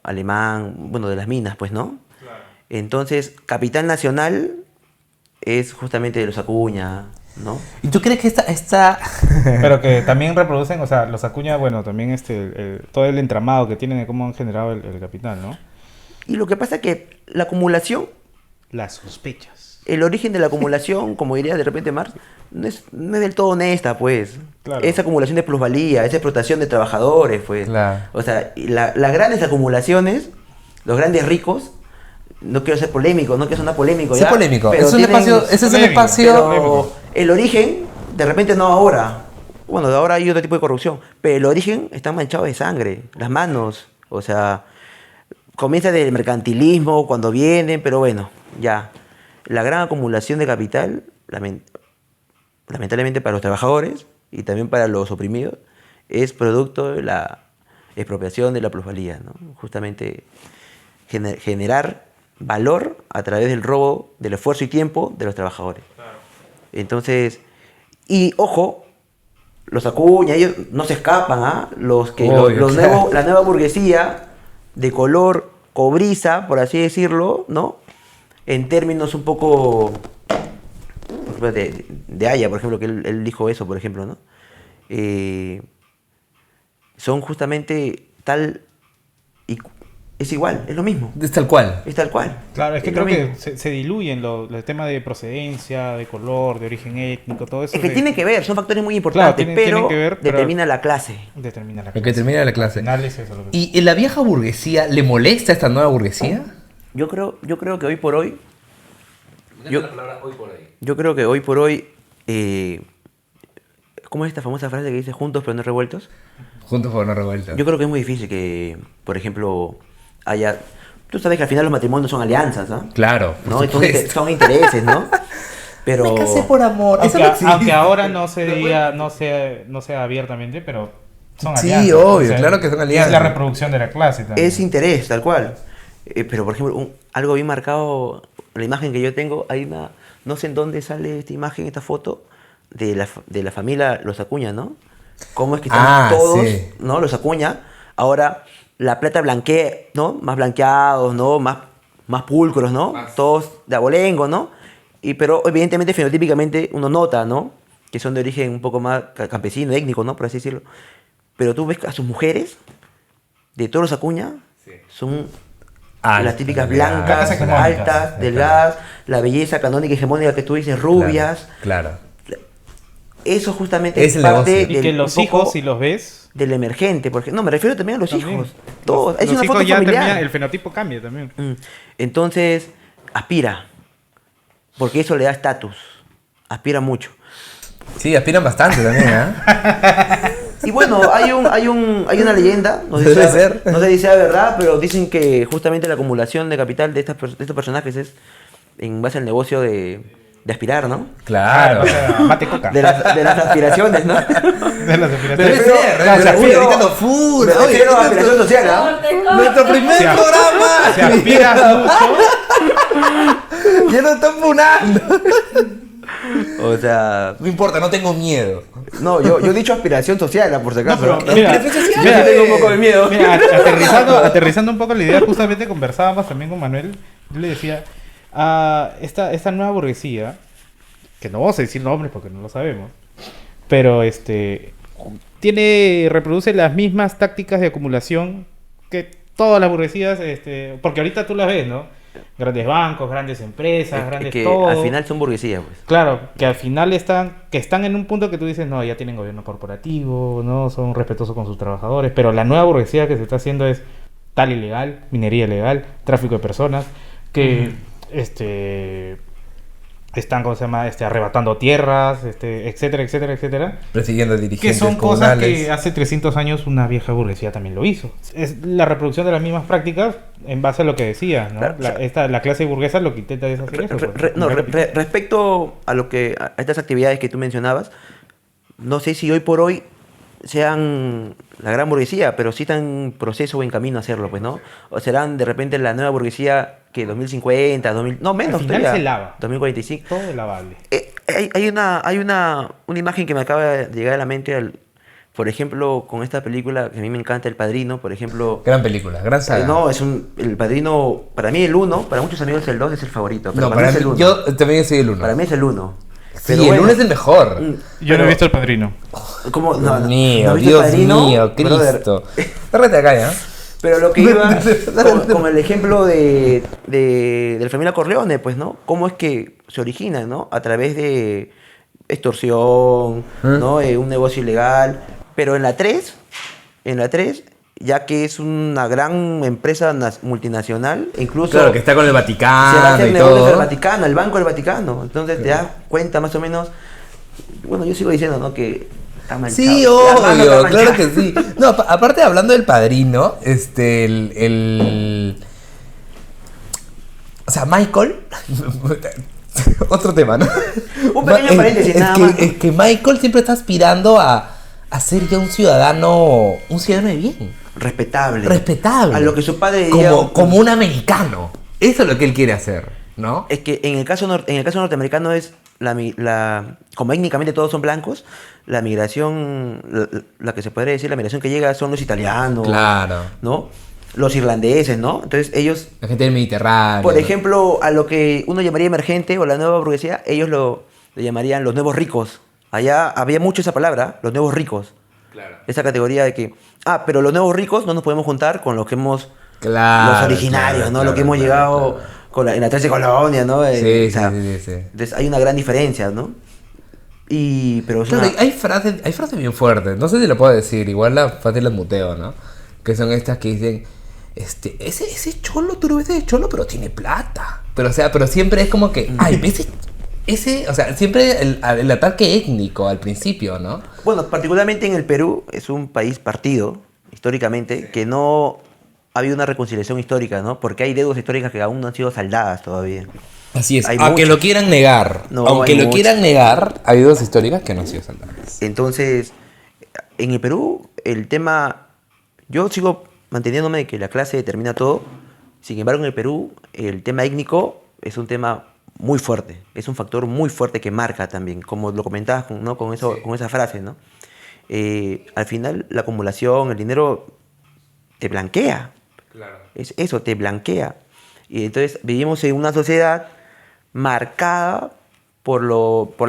Speaker 3: alemán, bueno, de las minas, pues, ¿no?
Speaker 2: Claro.
Speaker 3: Entonces, capital nacional es justamente de los Acuña, ¿no?
Speaker 1: ¿Y tú crees que esta...
Speaker 2: Pero que también reproducen, o sea, los Acuña, bueno, también todo el entramado que tienen de cómo han generado el capital, ¿no?
Speaker 3: Y lo que pasa es que la acumulación,
Speaker 2: Las sospechas.
Speaker 3: el origen de la acumulación, como diría de repente Marx, no es del todo honesta, pues.
Speaker 2: Claro.
Speaker 3: Esa acumulación de plusvalía, esa explotación de trabajadores, pues.
Speaker 1: Claro.
Speaker 3: O sea, y las grandes acumulaciones, los grandes ricos, no quiero ser polémico, no quiero sonar polémico.
Speaker 1: Sé
Speaker 3: ¿ya?
Speaker 1: polémico.
Speaker 3: Pero
Speaker 1: Ese es el
Speaker 2: polémico,
Speaker 1: espacio.
Speaker 3: Pero el origen, de repente no ahora. Bueno, de ahora hay otro tipo de corrupción. Pero el origen está manchado de sangre. Las manos. O sea, comienza del mercantilismo cuando vienen, pero bueno, ya. La gran acumulación de capital, lamentablemente para los trabajadores y también para los oprimidos, es producto de la expropiación de la plusvalía, ¿no? Justamente generar valor a través del robo del esfuerzo y tiempo de los trabajadores.
Speaker 2: Claro.
Speaker 3: Entonces, y ojo, los Acuña, ellos no se escapan, ¿ah?
Speaker 1: Obvio, claro.
Speaker 3: La nueva burguesía de color cobriza, por así decirlo, ¿no? En términos un poco por ejemplo, de Haya, por ejemplo, que él dijo eso, por ejemplo, ¿no? Son justamente tal y es igual, es lo mismo,
Speaker 1: Es tal cual.
Speaker 3: es tal cual.
Speaker 2: Claro, es que
Speaker 3: lo
Speaker 2: creo que
Speaker 3: mismo.
Speaker 2: se diluyen los temas de procedencia, de color, de origen étnico, todo eso.
Speaker 3: Es que tiene que ver, son factores muy
Speaker 2: Claro,
Speaker 3: importantes,
Speaker 2: tienen
Speaker 3: pero
Speaker 2: que ver, pero
Speaker 3: determina la clase.
Speaker 2: determina la
Speaker 1: Lo que termina la clase.
Speaker 2: Al final es eso lo que...
Speaker 1: ¿Y la vieja burguesía le molesta esta nueva burguesía?
Speaker 3: Yo creo que hoy por hoy, yo creo que hoy por hoy, ¿cómo es esta famosa frase que dice juntos pero no revueltos?
Speaker 1: Juntos por una revuelta.
Speaker 3: Yo creo que es muy difícil que, por ejemplo, haya... Tú sabes que al final los matrimonios son alianzas, ¿no?
Speaker 1: Claro, por
Speaker 3: ¿No? Y
Speaker 1: supuesto.
Speaker 3: son intereses, ¿no? Pero...
Speaker 1: Me casé por amor. Eso
Speaker 2: Aunque,
Speaker 1: no existe.
Speaker 2: aunque ahora no se diga, no sea abiertamente, pero son
Speaker 1: Sí,
Speaker 2: alianzas.
Speaker 1: obvio, claro que son alianzas.
Speaker 2: Es la reproducción de la clase también.
Speaker 3: Es interés, tal cual. Pero, por ejemplo, algo bien marcado, la imagen que yo tengo, hay una... No sé en dónde sale esta imagen, esta foto, de la familia Los Acuña, ¿no? Cómo es que están todos,
Speaker 1: sí.
Speaker 3: ¿no? Los Acuña. Ahora, la plata blanquea, ¿no? Más blanqueados, ¿no? Más pulcros, ¿no? Todos de abolengo, ¿no? Pero, evidentemente, fenotípicamente, uno nota, ¿no? Que son de origen un poco más campesino, étnico, ¿no? Por así decirlo. Pero tú ves a sus mujeres, de todos los Acuña, son... las típicas blancas,
Speaker 2: Blancas hegemónicas.
Speaker 3: altas, delgadas, la belleza canónica y hegemónica que tú dices, rubias.
Speaker 1: Claro.
Speaker 3: Eso justamente
Speaker 1: Es
Speaker 3: es
Speaker 1: el
Speaker 3: parte
Speaker 1: negocio.
Speaker 2: Y que
Speaker 3: del,
Speaker 2: los
Speaker 3: un poco
Speaker 2: hijos, si los ves...
Speaker 3: del emergente. Porque, no, me refiero también a los
Speaker 2: también.
Speaker 3: hijos. Todos. Es
Speaker 2: Los
Speaker 3: una
Speaker 2: hijos
Speaker 3: foto
Speaker 2: ya
Speaker 3: familiar.
Speaker 2: el fenotipo cambia también.
Speaker 3: Entonces, aspira. Porque eso le da estatus. Aspira mucho.
Speaker 1: Sí, aspiran bastante también, ¿ah?
Speaker 3: Y bueno, hay una leyenda, no sé,
Speaker 1: Debe
Speaker 3: si
Speaker 1: ser.
Speaker 3: no sé si sea verdad, pero dicen que justamente la acumulación de capital de estos personajes es en base al negocio de aspirar, ¿no?
Speaker 1: Claro.
Speaker 2: Mate coca.
Speaker 3: De las aspiraciones, ¿no?
Speaker 2: De las
Speaker 1: Debe
Speaker 2: aspiraciones.
Speaker 1: ser,
Speaker 3: Claro,
Speaker 1: debe ser.
Speaker 3: me refiero-
Speaker 1: Ahorita no full.
Speaker 3: Me
Speaker 1: Oye,
Speaker 3: refiero a
Speaker 1: nuestro-
Speaker 3: aspiración social, ¿ah?
Speaker 1: Nuestro primer
Speaker 2: Se
Speaker 1: programa.
Speaker 2: aspira mucho.
Speaker 1: Ya nos están funando.
Speaker 3: O sea,
Speaker 1: No importa, no tengo miedo.
Speaker 3: no, yo he dicho aspiración social, por si acaso.
Speaker 2: No,
Speaker 3: ¿no?
Speaker 2: pero mira,
Speaker 1: Yo
Speaker 3: Yo tengo un poco de miedo.
Speaker 2: Mira, aterrizando un poco la idea, justamente conversábamos también con Manuel. Yo le decía, esta nueva burguesía, que no vamos a decir nombres porque no lo sabemos, pero reproduce las mismas tácticas de acumulación que todas las burguesías, porque ahorita tú las ves, ¿no? Grandes bancos, grandes empresas,
Speaker 3: Es
Speaker 2: grandes
Speaker 3: que
Speaker 2: todo.
Speaker 3: al final son burguesías, pues.
Speaker 2: Claro, que al final están en un punto que tú dices, no, ya tienen gobierno corporativo, no son respetuosos con sus trabajadores, pero la nueva burguesía que se está haciendo es tal ilegal, minería ilegal, tráfico de personas, que están, ¿cómo se llama? Arrebatando tierras, etcétera, etcétera, etcétera.
Speaker 1: Persiguiendo
Speaker 2: Que
Speaker 1: dirigentes
Speaker 2: son cosas
Speaker 1: comunales.
Speaker 2: que hace 300 años una vieja burguesía también lo hizo. Es la reproducción de las mismas prácticas en base a lo que decías, ¿no?
Speaker 3: Claro,
Speaker 2: La clase burguesa lo que intenta es hacer eso. pues.
Speaker 3: Respecto a a estas actividades que tú mencionabas, no sé si hoy por hoy sean la gran burguesía, pero sí están en proceso o en camino a hacerlo, pues, ¿no? O serán de repente la nueva burguesía que 2050, no menos,
Speaker 2: Al final
Speaker 3: todavía,
Speaker 2: se lava.
Speaker 3: 2045.
Speaker 2: Todo es lavable.
Speaker 3: Hay una imagen que me acaba de llegar a la mente, por ejemplo, con esta película que a mí me encanta, El Padrino, por ejemplo.
Speaker 1: Gran película, gran saga.
Speaker 3: No, El Padrino, para mí el 1, para muchos amigos el 2 es el favorito, pero
Speaker 1: No,
Speaker 3: para mí es el
Speaker 1: mí,
Speaker 3: 1.
Speaker 1: yo también soy el uno.
Speaker 3: Para mí es el 1.
Speaker 1: Sí, el uno es el mejor.
Speaker 2: Yo no he visto El Padrino.
Speaker 3: ¿Cómo?
Speaker 1: Dios
Speaker 3: ¿no
Speaker 1: mío,
Speaker 3: has visto
Speaker 1: Dios
Speaker 3: El Padrino?
Speaker 1: mío,
Speaker 3: Brother,
Speaker 1: Cristo. Cárrate acá, ¿ya?
Speaker 3: pero lo que iba con el ejemplo de la familia Corleone, pues, ¿no? ¿Cómo es que se origina, ¿no? A través de extorsión, ¿no? Un negocio ilegal. Pero en la 3 ya que es una gran empresa multinacional, incluso
Speaker 1: Claro, que está con el
Speaker 3: se va a
Speaker 1: Vaticano
Speaker 3: hacer
Speaker 1: y
Speaker 3: negocios del
Speaker 1: todo.
Speaker 3: Vaticano, el Banco del Vaticano. Entonces te das cuenta más o menos. Bueno, yo sigo diciendo, ¿no? Que está manchado.
Speaker 1: Sí,
Speaker 3: La mano está
Speaker 1: obvio, claro
Speaker 3: manchada.
Speaker 1: que sí. No, aparte hablando del Padrino, o sea, Michael, otro tema, ¿no?
Speaker 3: Un pequeño paréntesis, nada más, ¿no?
Speaker 1: Es que Michael siempre está aspirando a ser ya un ciudadano de bien,
Speaker 3: Respetable.
Speaker 1: respetable.
Speaker 3: A lo que su padre diría.
Speaker 1: Como un americano. Eso es lo que él quiere hacer, ¿no?
Speaker 3: Es que en el caso, en el caso norteamericano es como étnicamente todos son blancos, la migración, la que se podría decir, la migración que llega son los italianos,
Speaker 1: Claro.
Speaker 3: ¿no? Los irlandeses, ¿no? Entonces ellos,
Speaker 1: La gente del Mediterráneo.
Speaker 3: por ejemplo, a lo que uno llamaría emergente o la nueva burguesía, ellos lo llamarían los nuevos ricos. Allá había mucho esa palabra, los nuevos ricos.
Speaker 1: Claro.
Speaker 3: Esa categoría de que, pero los nuevos ricos no nos podemos juntar con los que hemos,
Speaker 1: Claro,
Speaker 3: los originarios,
Speaker 1: claro,
Speaker 3: ¿no?
Speaker 1: claro,
Speaker 3: Los que hemos
Speaker 1: claro,
Speaker 3: llegado
Speaker 1: claro.
Speaker 3: en la 13 colonia, ¿no?
Speaker 1: Sí,
Speaker 3: O sea,
Speaker 1: sí.
Speaker 3: entonces hay una gran diferencia, ¿no? Pero es
Speaker 1: Claro,
Speaker 3: una-
Speaker 1: hay frases bien fuertes, no sé si lo puedo decir, igual la fácil las muteo, ¿no? Que son estas que dicen, ese cholo, tú lo ves de cholo, pero tiene plata. Pero o sea, pero siempre es como que, ay, o sea, siempre el ataque étnico al principio, ¿no?
Speaker 3: Bueno, particularmente en el Perú es un país partido, históricamente, que no ha habido una reconciliación histórica, ¿no? Porque hay deudas históricas que aún no han sido saldadas todavía.
Speaker 1: Así es,
Speaker 3: Hay
Speaker 1: aunque
Speaker 3: muchas.
Speaker 1: lo quieran negar,
Speaker 3: No,
Speaker 1: aunque
Speaker 3: hay
Speaker 1: lo
Speaker 3: muchas.
Speaker 1: quieran negar, hay dos históricas que no han sido saldadas.
Speaker 3: Entonces, en el Perú, el tema. Yo sigo manteniéndome de que la clase determina todo. Sin embargo, en el Perú, el tema étnico es un tema muy fuerte. Es un factor muy fuerte que marca también, como lo comentabas, ¿no? Con eso, con esa frase, ¿no? Al final, la acumulación, el dinero te blanquea.
Speaker 1: Claro.
Speaker 3: Es eso, te blanquea. Y entonces vivimos en una sociedad marcada por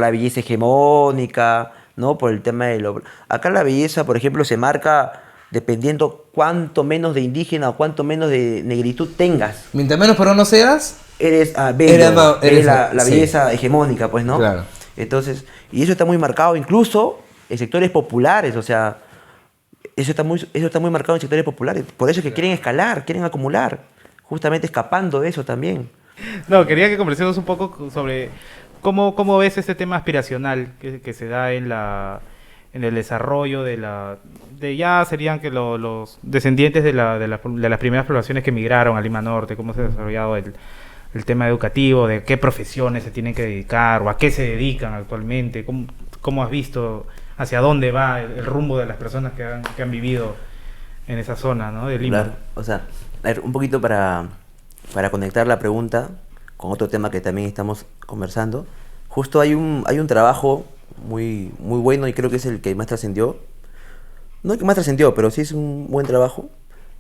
Speaker 3: la belleza hegemónica, ¿no? Por el tema de lo... Acá la belleza, por ejemplo, se marca dependiendo cuánto menos de indígena o cuánto menos de negritud tengas.
Speaker 1: Mientras menos pero no seas,
Speaker 3: Eres bello,
Speaker 1: eres
Speaker 3: la
Speaker 1: sí.
Speaker 3: belleza hegemónica, pues, ¿no?
Speaker 1: Claro.
Speaker 3: Entonces, y eso está muy marcado incluso en sectores populares, o sea, eso está muy marcado en sectores populares. Por eso es que quieren escalar, quieren acumular, justamente escapando de eso también.
Speaker 2: No, quería que conversemos un poco sobre cómo ves este tema aspiracional que se da en el desarrollo de ya serían que los descendientes de las primeras poblaciones que emigraron a Lima Norte, cómo se ha desarrollado el tema educativo, de qué profesiones se tienen que dedicar o a qué se dedican actualmente, cómo has visto hacia dónde va el rumbo de las personas que han vivido en esa zona, ¿no? De Lima.
Speaker 3: Claro, o sea, a ver, un poquito para conectar la pregunta con otro tema que también estamos conversando. Justo hay un trabajo muy, muy bueno y creo que es el que más trascendió. No el que más trascendió, pero sí es un buen trabajo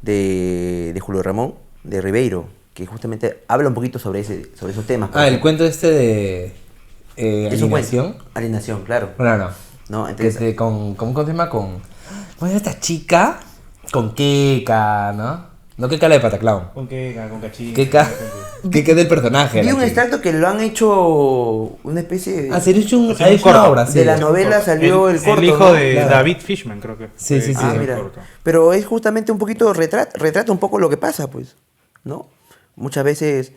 Speaker 3: de Julio Ramón de Ribeiro, que justamente habla un poquito sobre esos temas. por
Speaker 1: el
Speaker 3: ejemplo.
Speaker 1: cuento de
Speaker 3: Es un cuento.
Speaker 1: alienación.
Speaker 3: Alienación, claro.
Speaker 1: Claro.
Speaker 3: ¿No? Entonces,
Speaker 1: ¿Cómo se llama? ¿Cómo se llama esta chica? Con Keka, ¿no? No Keka la de Pataclown.
Speaker 2: Con cachín.
Speaker 1: Keka es del personaje.
Speaker 3: vi
Speaker 1: la
Speaker 3: un
Speaker 1: chica.
Speaker 3: extracto que lo han hecho una especie de...
Speaker 1: Se ha hecho
Speaker 2: Ha sido un
Speaker 1: ha hecho
Speaker 2: corto.
Speaker 1: una obra, sí.
Speaker 3: de la novela salió el corto,
Speaker 2: El hijo
Speaker 3: ¿no?
Speaker 2: de
Speaker 1: Claro.
Speaker 2: David Fishman, creo que.
Speaker 1: Sí, sí, sí.
Speaker 3: Ah,
Speaker 2: el
Speaker 3: mira.
Speaker 2: corto.
Speaker 3: Pero es justamente un poquito, retrata un poco lo que pasa, pues, ¿no? Muchas veces,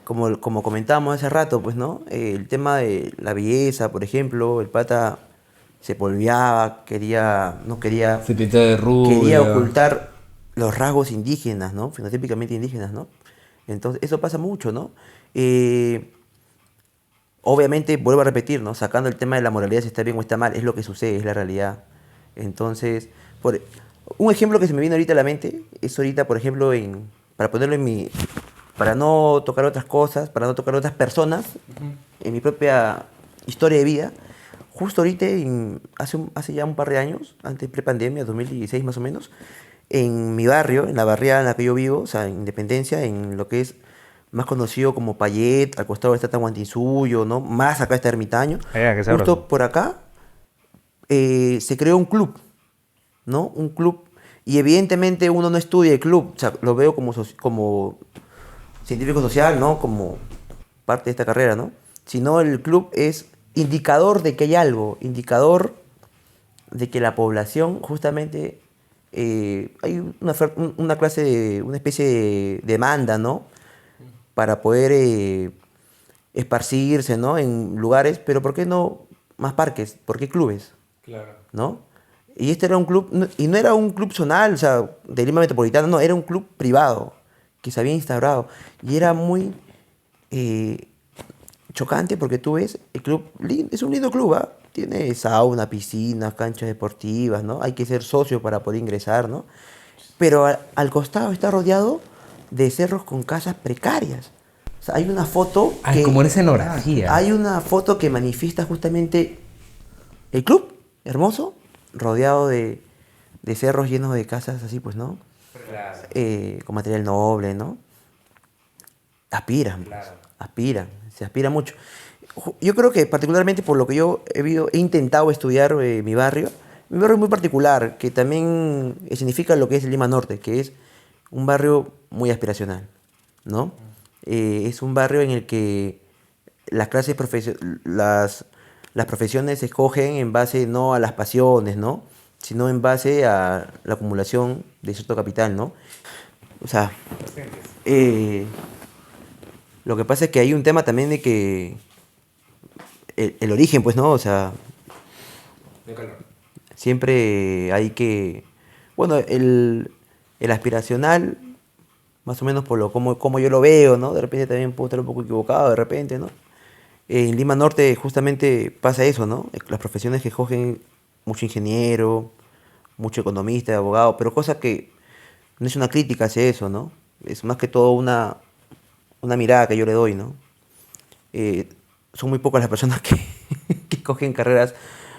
Speaker 3: como comentábamos hace rato, pues, ¿no? El tema de la belleza, por ejemplo, el pata se polviaba, no quería,
Speaker 1: Se pintó de rubio.
Speaker 3: quería ocultar los rasgos indígenas, ¿no? Fenotípicamente indígenas, ¿no? Entonces, eso pasa mucho, ¿no? Obviamente, vuelvo a repetir, ¿no? Sacando el tema de la moralidad, si está bien o está mal, es lo que sucede, es la realidad. Entonces, un ejemplo que se me viene ahorita a la mente es ahorita, por ejemplo, para ponerlo para no tocar otras cosas, para no tocar otras personas, en mi propia historia de vida, justo ahorita, hace ya un par de años, antes prepandemia, 2016 más o menos, en mi barrio, en la barriada en la que yo vivo, o sea, en Independencia, en lo que es más conocido como Payet, al costado está Tahuantinsuyo, ¿no? Más acá está Ermitaño.
Speaker 2: Qué sabroso.
Speaker 3: Justo por acá se creó un club, ¿no? Un club. Y evidentemente uno no estudia el club, o sea, lo veo como científico social, ¿no? Como parte de esta carrera, ¿no? Sino el club es indicador de que hay algo, indicador de que la población justamente hay una clase una especie de demanda, ¿no? Para poder esparcirse, ¿no? En lugares, pero ¿por qué no más parques? ¿Por qué clubes?
Speaker 1: Claro.
Speaker 3: ¿No? Y este era un club, y no era un club zonal, o sea, de Lima Metropolitana, no, era un club privado que se había instaurado. Y era muy chocante porque tú ves, el club es un lindo club, ¿ah? Tiene sauna, piscinas, canchas deportivas, ¿no? Hay que ser socio para poder ingresar, ¿no? Pero al costado está rodeado de cerros con casas precarias. O sea, hay una foto
Speaker 1: Ay, como una escenografía.
Speaker 3: hay una foto que manifiesta justamente el club, hermoso, rodeado de cerros llenos de casas así, pues, ¿no?
Speaker 1: Claro.
Speaker 3: Con material noble, ¿no? Aspiran, pues,
Speaker 1: Claro.
Speaker 3: aspiran, se aspira mucho. Yo creo que particularmente por lo que yo he intentado estudiar mi barrio es muy particular, que también significa lo que es Lima Norte, que es un barrio muy aspiracional, ¿no? Es un barrio en el que las clases las profesiones se escogen en base no a las pasiones, ¿no? Sino en base a la acumulación de cierto capital, ¿no? O sea, lo que pasa es que hay un tema también de que el origen, pues, ¿no? O sea,
Speaker 1: De calor.
Speaker 3: siempre hay que... Bueno, el aspiracional, más o menos por como yo lo veo, ¿no? De repente también puedo estar un poco equivocado, de repente, ¿no? En Lima Norte justamente pasa eso, ¿no? Las profesiones que escogen mucho ingeniero, mucho economista, abogado, pero cosa que no es una crítica hacia eso, ¿no? Es más que todo una mirada que yo le doy, ¿no? Son muy pocas las personas que escogen carreras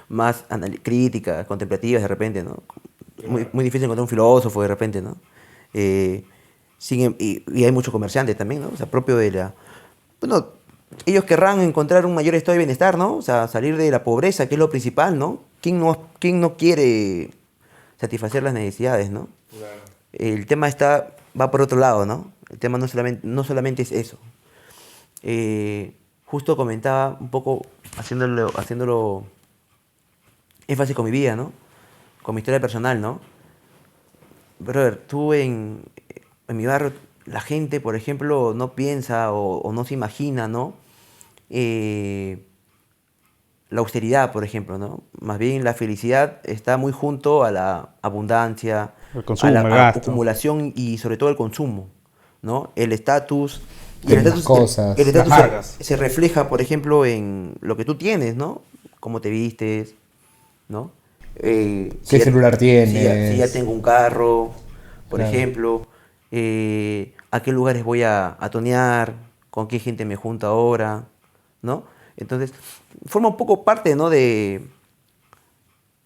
Speaker 3: más críticas, contemplativas de repente, ¿no? Muy difícil encontrar un filósofo de repente, ¿no? Y hay muchos comerciantes también, ¿no? O sea, propio de la... Bueno, ellos querrán encontrar un mayor estado de bienestar, ¿no? O sea, salir de la pobreza, que es lo principal, ¿no? ¿Quién no quiere satisfacer las necesidades, ¿no?
Speaker 1: Claro.
Speaker 3: El tema va por otro lado, ¿no? El tema no solamente es eso. Justo comentaba un poco, haciéndolo énfasis con mi vida, ¿no? Con mi historia personal, ¿no? Brother, tú en mi barrio, la gente, por ejemplo, no piensa o no se imagina, ¿no? La austeridad, por ejemplo, ¿no? Más bien la felicidad está muy junto a la abundancia,
Speaker 2: El consumo,
Speaker 3: a la
Speaker 2: el gasto.
Speaker 3: acumulación y sobre todo el consumo, ¿no? El estatus. Y
Speaker 1: Tener las cosas.
Speaker 3: el estatus
Speaker 2: Las marcas.
Speaker 3: se refleja, por ejemplo, en lo que tú tienes, ¿no? Cómo te vistes, ¿no?
Speaker 1: ¿Qué celular tienes?
Speaker 3: Si ya tengo un carro, por
Speaker 1: Claro.
Speaker 3: ejemplo, a qué lugares voy a tonear, con qué gente me junto ahora, ¿no? Entonces, forma un poco parte, ¿no? de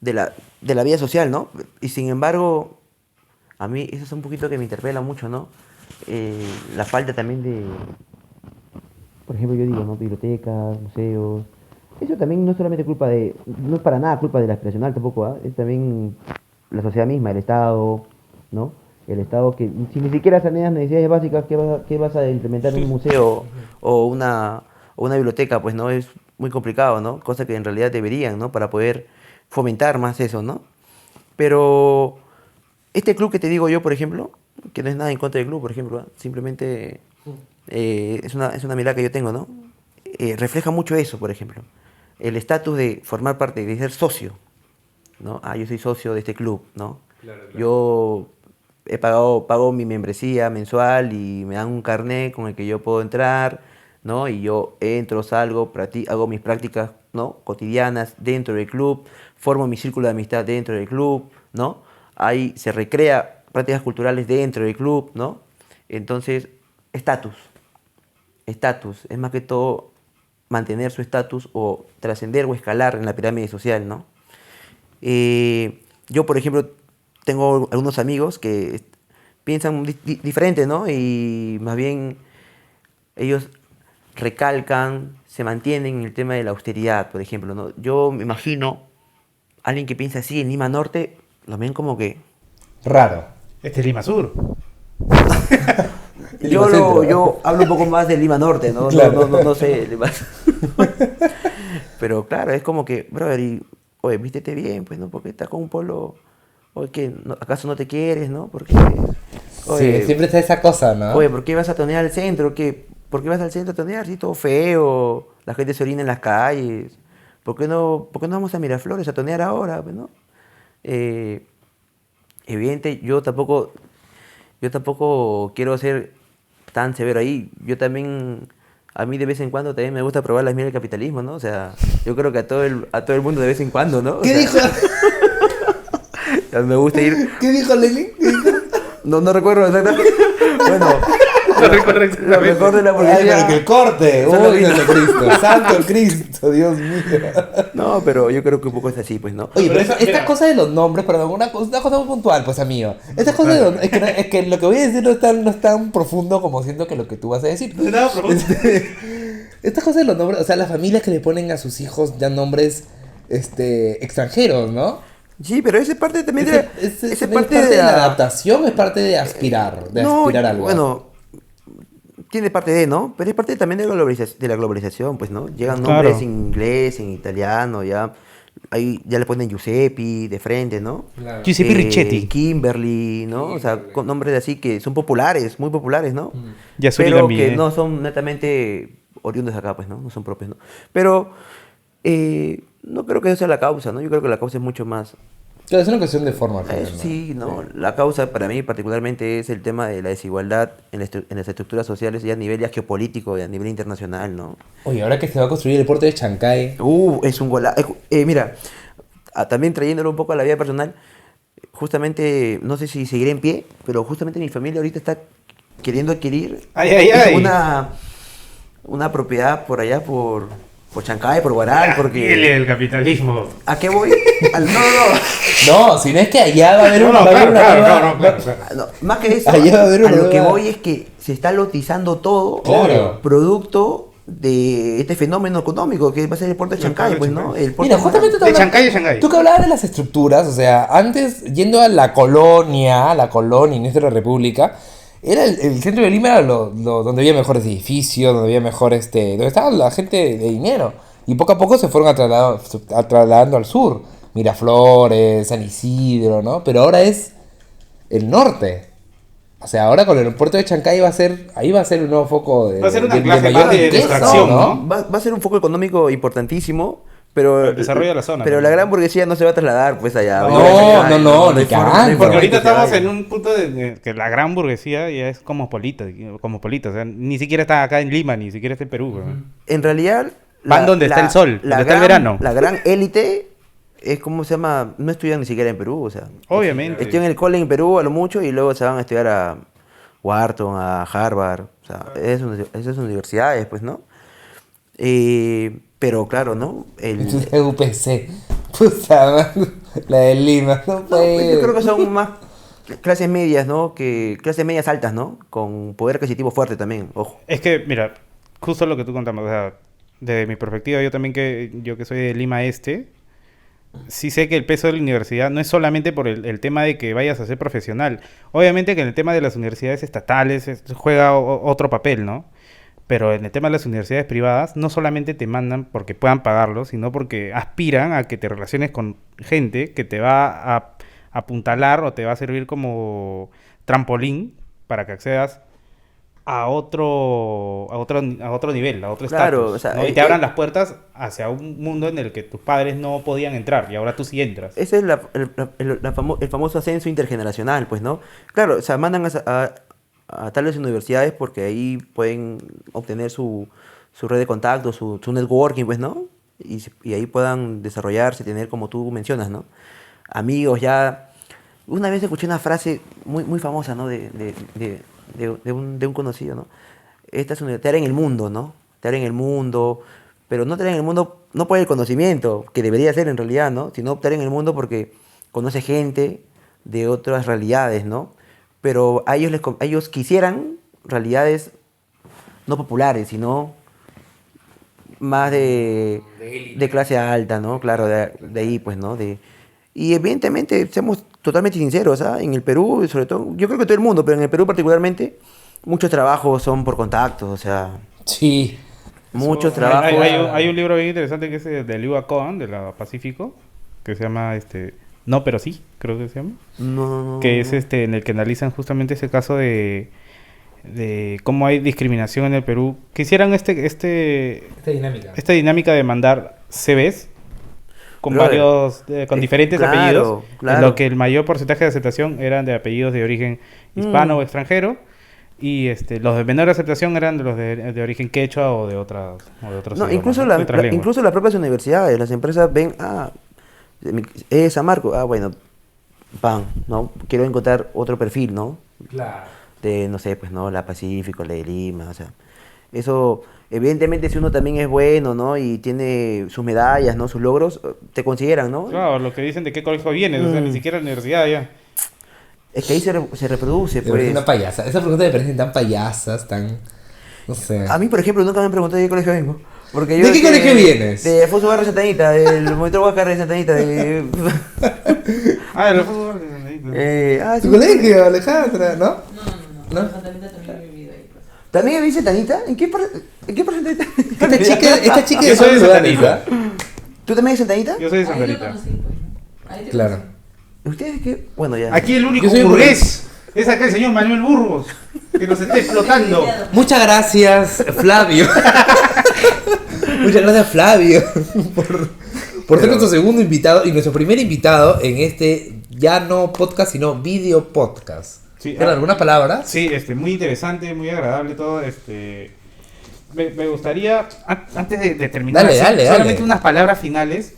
Speaker 3: la vida social, ¿no? Y sin embargo, a mí eso es un poquito que me interpela mucho, ¿no? La falta también por ejemplo, yo digo, ¿no? Bibliotecas, museos. Eso también no es solamente no es para nada culpa de la aspiracional tampoco, ¿ah? Es también la sociedad misma, el Estado, ¿no? El Estado que, si ni siquiera saneas necesidades básicas, qué vas a implementar en un museo o una biblioteca? Pues no es muy complicado, ¿no? Cosa que en realidad deberían, ¿no? Para poder fomentar más eso, ¿no? Pero este club que te digo yo, por ejemplo, que no es nada en contra del club, por ejemplo, ¿ah? Simplemente es una mirada que yo tengo, ¿no? Refleja mucho eso, por ejemplo. El estatus de formar parte, de ser socio, ¿no? Ah, yo soy socio de este club, ¿no?
Speaker 1: Claro, claro.
Speaker 3: Yo pago mi membresía mensual y me dan un carnet con el que yo puedo entrar, ¿no? Y yo entro, salgo, hago mis prácticas, ¿no? Cotidianas dentro del club, formo mi círculo de amistad dentro del club, ¿no? Ahí se recrea prácticas culturales dentro del club, ¿no? Entonces, estatus. Es más que todo mantener su estatus o trascender o escalar en la pirámide social, ¿no? Yo, por ejemplo, tengo algunos amigos que piensan diferente, ¿no? Y más bien ellos recalcan, se mantienen en el tema de la austeridad, por ejemplo, ¿no? Yo me imagino alguien que piensa así en Lima Norte, lo ven como que...
Speaker 1: Raro.
Speaker 2: Este es Lima Sur.
Speaker 1: Lima Centro.
Speaker 3: Yo hablo un poco más de Lima Norte, ¿no?
Speaker 1: Claro.
Speaker 3: No sé. Pero claro, es como que, brother, oye, vístete bien, pues, ¿no? Porque estás con un pueblo Oye, ¿qué? ¿Acaso no te quieres, no? Porque,
Speaker 1: Sí, siempre está esa cosa, ¿no?
Speaker 3: oye, ¿por qué vas a tonear al centro? ¿Por qué vas al centro a tonear? Sí, todo feo, la gente se orina en las calles. ¿Por qué no vamos a Miraflores a tonear ahora, pues, no? Eh, Evidente, yo tampoco quiero ser tan severo ahí. Yo también, a mí de vez en cuando también me gusta probar las mieles del capitalismo, ¿no? O sea, yo creo que a todo el mundo de vez en cuando, ¿no? O
Speaker 1: ¿Qué
Speaker 3: sea,
Speaker 1: dijo?
Speaker 3: me gusta ir.
Speaker 1: ¿Qué dijo Lenin?
Speaker 3: No recuerdo exactamente. Bueno,
Speaker 2: No recuerdo
Speaker 3: lo
Speaker 2: exactamente.
Speaker 3: mejor de la
Speaker 1: Ay,
Speaker 3: hamburguesa.
Speaker 1: pero que el corte.
Speaker 3: Solo
Speaker 1: Uy,
Speaker 3: vino.
Speaker 1: Santo Cristo. Santo Cristo, Dios mío.
Speaker 3: No, pero yo creo que un poco es así, pues, ¿no?
Speaker 1: Oye, pero
Speaker 2: Pero
Speaker 1: esta
Speaker 2: mira.
Speaker 1: cosa de los nombres, perdón, una cosa muy puntual, pues amigo. Esta cosa de los, es que lo que voy a decir no es tan profundo como siento que lo que tú vas a decir.
Speaker 2: Nada profundo.
Speaker 1: Esta cosa de los nombres, o sea, las familias que le ponen a sus hijos ya nombres extranjeros, ¿no?
Speaker 3: Sí, pero esa es parte también de
Speaker 1: Ese
Speaker 3: esa
Speaker 1: es
Speaker 3: es parte
Speaker 1: parte
Speaker 3: de
Speaker 1: de la
Speaker 3: la
Speaker 1: adaptación, es parte de aspirar,
Speaker 3: No,
Speaker 1: aspirar algo.
Speaker 3: bueno, tiene parte de, ¿no? Pero es parte también de la globalización, pues, ¿no? Llegan
Speaker 2: Claro.
Speaker 3: nombres en inglés, en italiano, ya. Ahí ya le ponen Giuseppe de frente, ¿no?
Speaker 1: Claro.
Speaker 2: Giuseppe Richetti.
Speaker 3: Kimberly, ¿no? O sea, con nombres así que son populares, muy populares, ¿no?
Speaker 2: Yasuri
Speaker 3: Pero
Speaker 2: Lambié.
Speaker 3: que no son netamente oriundos de acá, pues, ¿no? No son propios, ¿no? Pero no creo que esa sea la causa, ¿no? Yo creo que la causa es mucho más.
Speaker 1: Claro, es una cuestión de forma. al final,
Speaker 3: Eso
Speaker 1: ¿no?
Speaker 3: sí, ¿no? La causa para mí particularmente es el tema de la desigualdad en las estructuras sociales y a nivel ya geopolítico y a nivel internacional, ¿no?
Speaker 1: Oye, ahora que se va a construir el puerto de Chancay.
Speaker 3: Es un golazo. Mira, también trayéndolo un poco a la vida personal, justamente, no sé si seguiré en pie, pero justamente mi familia ahorita está queriendo adquirir
Speaker 2: Ay, ay, ay.
Speaker 3: una propiedad por allá, por Chancay, por Guaral, porque...
Speaker 2: El capitalismo.
Speaker 3: ¿A qué voy? No.
Speaker 1: No, si no es que allá va a haber
Speaker 2: No,
Speaker 1: una.
Speaker 2: no,
Speaker 1: va a haber
Speaker 2: claro,
Speaker 1: una
Speaker 2: claro,
Speaker 1: nueva-
Speaker 2: no, claro, claro.
Speaker 3: No, más que eso,
Speaker 1: Allá va a haber
Speaker 3: a
Speaker 1: una
Speaker 3: lo que
Speaker 1: nueva-
Speaker 3: voy es que se está lotizando todo
Speaker 1: Claro.
Speaker 3: producto de este fenómeno económico que va a ser el puerto de
Speaker 2: El
Speaker 3: Chancay,
Speaker 2: puerto
Speaker 3: pues,
Speaker 2: de
Speaker 3: ¿no?
Speaker 2: Chancay.
Speaker 3: El puerto
Speaker 1: Mira, justamente
Speaker 2: De Chancay a Shanghái.
Speaker 1: tú que hablabas de las estructuras, o sea, antes yendo a la colonia y nuestra república, era el centro de Lima era donde había mejores edificios, donde había donde estaba la gente de dinero. Y poco a poco se fueron trasladando al sur. Miraflores, San Isidro, ¿no? Pero ahora es el norte. O sea, ahora con el puerto de Chancay ahí va a ser un nuevo foco de,
Speaker 2: Va a ser una
Speaker 1: de
Speaker 2: clase
Speaker 1: mayor
Speaker 2: más de
Speaker 1: riqueza,
Speaker 2: extracción, ¿no?
Speaker 3: Va a ser un foco económico importantísimo, pero
Speaker 2: El desarrollo de la zona,
Speaker 3: Pero
Speaker 2: ¿no?
Speaker 3: la gran burguesía no se va a trasladar pues allá.
Speaker 1: No,
Speaker 3: Chancay,
Speaker 1: no, ni
Speaker 3: hay forma-
Speaker 1: cagando.
Speaker 3: hay forma
Speaker 2: Porque
Speaker 3: de
Speaker 2: ahorita
Speaker 3: que se
Speaker 2: estamos
Speaker 3: vaya.
Speaker 2: en un punto de que la gran burguesía ya es cosmopolita, o sea, ni siquiera está acá en Lima, ni siquiera está en Perú. weón.
Speaker 3: En realidad...
Speaker 2: Van donde está el sol, donde está el verano.
Speaker 3: La gran élite es como se llama, no estudian ni siquiera en Perú, o sea.
Speaker 2: Obviamente.
Speaker 3: Estudian el cole en Perú a lo mucho y luego se van a estudiar a Wharton, a Harvard, o sea, esas universidades, pues, ¿no? Pero claro, ¿no?
Speaker 1: Entonces, UPC. Puta madre, la de Lima. No
Speaker 3: No, pues,
Speaker 1: puede.
Speaker 3: yo creo que son más clases medias, ¿no? Clases medias altas, ¿no? Con poder adquisitivo fuerte también, ojo.
Speaker 2: Es que, mira, justo lo que tú contamos, o sea, desde mi perspectiva, yo que soy de Lima Este, sí sé que el peso de la universidad no es solamente por el tema de que vayas a ser profesional. Obviamente que en el tema de las universidades estatales juega otro papel, ¿no? Pero en el tema de las universidades privadas, no solamente te mandan porque puedan pagarlo, sino porque aspiran a que te relaciones con gente que te va a apuntalar o te va a servir como trampolín para que accedas a otro nivel, a otro
Speaker 3: Claro,
Speaker 2: estatus,
Speaker 3: o sea,
Speaker 2: ¿no? Y te abran las puertas hacia un mundo en el que tus padres no podían entrar y ahora tú sí entras.
Speaker 3: Ese es el famoso ascenso intergeneracional, pues, ¿no? Claro, o sea, mandan a tales universidades porque ahí pueden obtener su red de contactos, su networking, pues, ¿no? Y ahí puedan desarrollarse, tener, como tú mencionas, ¿no? Amigos ya... Una vez escuché una frase muy famosa, ¿no? De un conocido, ¿no? Esta es una... Te hará en el mundo, ¿no? Te hará en el mundo... Pero no te hará en el mundo, no por el conocimiento, que debería ser en realidad, ¿no? Sino optar en el mundo porque conoce gente de otras realidades, ¿no? Pero a ellos quisieran realidades no populares, sino más de clase alta, ¿no? Claro, de ahí, pues, ¿no? Y evidentemente, seamos totalmente sinceros, ¿ah? En el Perú, sobre todo, yo creo que todo el mundo, pero en el Perú particularmente, muchos trabajos son por contactos, o sea,
Speaker 1: Sí.
Speaker 3: muchos trabajos...
Speaker 2: Hay un libro bien interesante que es de Liu Cohen, de la Pacífico, que se llama No, pero sí, creo que se llama.
Speaker 3: No,
Speaker 2: Que es en el que analizan justamente ese caso de cómo hay discriminación en el Perú. Que hicieran esta dinámica de mandar CVs con
Speaker 3: Brother,
Speaker 2: varios, con diferentes
Speaker 3: claro,
Speaker 2: apellidos,
Speaker 3: claro.
Speaker 2: en lo que el mayor porcentaje de aceptación eran de apellidos de origen hispano o extranjero, y los de menor aceptación eran de los de origen quechua o de otros
Speaker 3: No,
Speaker 2: idiomas,
Speaker 3: incluso,
Speaker 2: ¿no? De otras lenguas.
Speaker 3: incluso las propias universidades, las empresas ven, es San Marco, bueno, ¿no? Quiero encontrar otro perfil, ¿no?
Speaker 1: Claro.
Speaker 3: De, no sé, pues, ¿no? La Pacífico, la de Lima, o sea, eso, evidentemente, si uno también es bueno, ¿no? Y tiene sus medallas, ¿no? Sus logros, te consideran, ¿no?
Speaker 2: Claro, lo que dicen de qué colegio vienes, o sea, ni siquiera la universidad ya.
Speaker 3: Es que ahí se reproduce,
Speaker 1: Me parece
Speaker 3: pues.
Speaker 1: una payasa. Esas preguntas me parecen tan payasas, tan... No sé.
Speaker 3: A mí, por ejemplo, nunca me han preguntado de qué colegio vengo. Porque
Speaker 1: ¿De qué colegio vienes?
Speaker 3: De Afonso Barrio Santanita, del Monitor Huáscar de Santanita, de...
Speaker 2: El
Speaker 3: sí.
Speaker 1: ¿Tu colegio, Alejandra? ¿no?
Speaker 4: No.
Speaker 1: ¿No?
Speaker 4: Santanita también he vivido ahí. Pues.
Speaker 3: ¿También viví Santanita? ¿En qué parte Santanita?
Speaker 1: Esta chica
Speaker 2: Yo
Speaker 1: de
Speaker 2: soy de
Speaker 1: San
Speaker 2: Santanita.
Speaker 3: ¿Tú también eres Santanita?
Speaker 2: Yo soy de
Speaker 4: Ahí lo
Speaker 2: Santanita.
Speaker 4: conocí, pues, ¿no? Ahí te
Speaker 1: Claro.
Speaker 4: conocí.
Speaker 3: ¿Ustedes qué? Bueno, ya.
Speaker 2: Aquí el único
Speaker 1: Yo soy
Speaker 2: burgués es acá el señor Manuel Burgos, que nos está explotando.
Speaker 1: Muchas gracias, Flavio. Muchas gracias, Flavio, por ser nuestro segundo invitado y nuestro primer invitado en este ya no podcast, sino video podcast.
Speaker 2: Sí,
Speaker 1: ¿Tienen algunas palabras?
Speaker 2: Sí, muy interesante, muy agradable todo. Me gustaría, antes de terminar,
Speaker 1: Dale.
Speaker 2: solamente unas palabras finales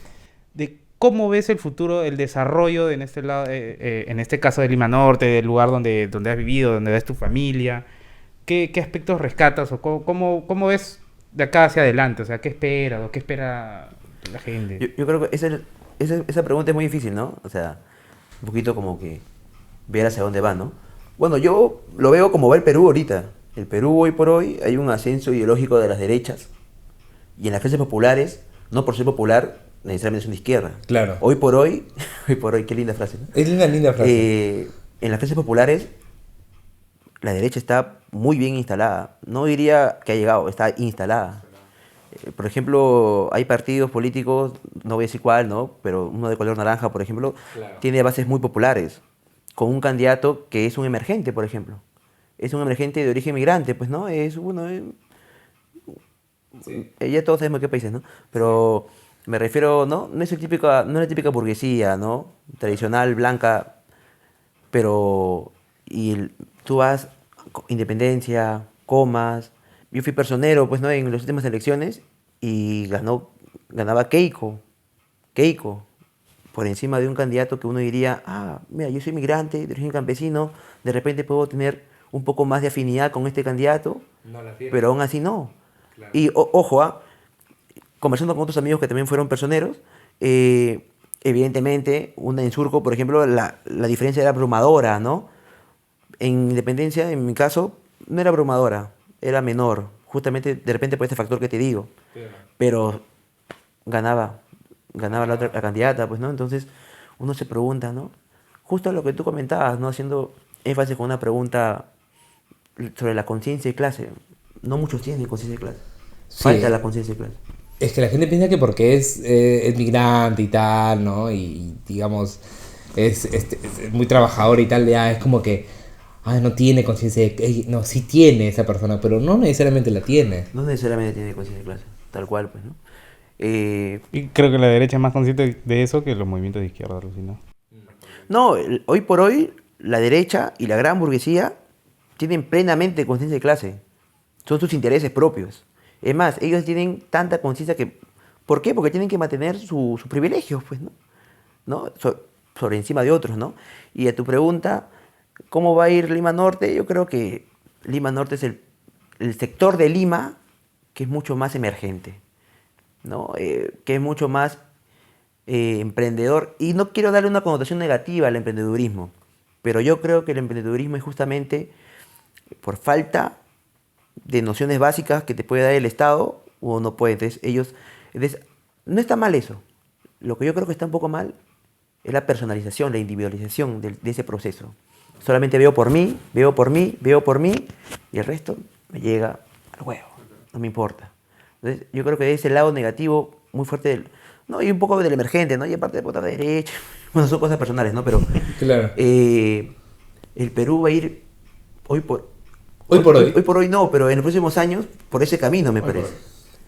Speaker 2: de cómo ves el futuro, el desarrollo en este lado, en este caso de Lima Norte, del lugar donde has vivido, donde ves tu familia. ¿Qué aspectos rescatas o cómo ves de acá hacia adelante? O sea, ¿qué esperas o qué espera la gente?
Speaker 3: Yo creo que esa pregunta es muy difícil, ¿no? O sea, un poquito como que ver hacia dónde va, ¿no? Bueno, yo lo veo como va el Perú ahorita. El Perú hoy por hoy hay un ascenso ideológico de las derechas y en las clases populares, no por ser popular, necesariamente son de izquierda.
Speaker 1: Claro.
Speaker 3: Hoy por hoy, qué linda frase, ¿no?
Speaker 1: Es una linda frase.
Speaker 3: En las clases populares, la derecha está muy bien instalada. No diría que ha llegado, está instalada. Por ejemplo, hay partidos políticos, no voy a decir cuál, ¿no? Pero uno de color naranja, por ejemplo, tiene bases muy populares, con un candidato que es un emergente, por ejemplo. Es un emergente de origen migrante, pues, ¿no? Es uno... ya todos sabemos qué países, ¿no? Pero me refiero, ¿no? No es la típica burguesía, ¿no? Tradicional, blanca, pero... tú vas, independencia, comas... Yo fui personero, pues, ¿no? En las últimas elecciones y ganaba Keiko, por encima de un candidato que uno diría, mira, yo soy migrante, de origen campesino, de repente puedo tener un poco más de afinidad con este candidato, pero aún así no. Claro. Y ojo, conversando con otros amigos que también fueron personeros, evidentemente, en Surco, por ejemplo, la diferencia era abrumadora, ¿no? En Independencia, en mi caso, no era abrumadora, era menor, justamente de repente por este factor que te digo, pero ganaba la candidata, pues, ¿no? Entonces uno se pregunta, ¿no? Justo lo que tú comentabas, ¿no? Haciendo énfasis con una pregunta sobre la conciencia de clase. No muchos tienen conciencia de clase.
Speaker 1: Sí.
Speaker 3: Falta la conciencia de clase.
Speaker 1: Es que la gente piensa que porque es migrante y tal, ¿no? Y digamos, es muy trabajador y tal, ya es como que no tiene conciencia de... No, sí tiene esa persona, pero no necesariamente la tiene.
Speaker 3: No necesariamente tiene conciencia de clase, tal cual, pues, ¿no?
Speaker 2: Y creo que la derecha es más consciente de eso que los movimientos de izquierda, ¿no?
Speaker 3: No, hoy por hoy la derecha y la gran burguesía tienen plenamente conciencia de clase. Son sus intereses propios. Es más, ellos tienen tanta conciencia que... ¿Por qué? Porque tienen que mantener sus privilegios, pues, ¿no? Sobre encima de otros, ¿no? Y a tu pregunta, ¿cómo va a ir Lima Norte? Yo creo que Lima Norte es el sector de Lima que es mucho más emergente, ¿no? Que es mucho más emprendedor. Y no quiero darle una connotación negativa al emprendedurismo, pero yo creo que el emprendedurismo es justamente por falta de nociones básicas que te puede dar el Estado o no puede. Entonces, no está mal eso. Lo que yo creo que está un poco mal es la personalización, la individualización de ese proceso. Solamente veo por mí y el resto me llega al huevo, no me importa. Entonces, yo creo que ese lado negativo muy fuerte ¿no? Y un poco del emergente, ¿no? Y aparte de votar de derecha. Bueno, son cosas personales, ¿no? Pero
Speaker 1: Claro.
Speaker 3: el Perú va a ir hoy por
Speaker 1: Hoy por hoy.
Speaker 3: Hoy por hoy no, pero en los próximos años por ese camino, me parece.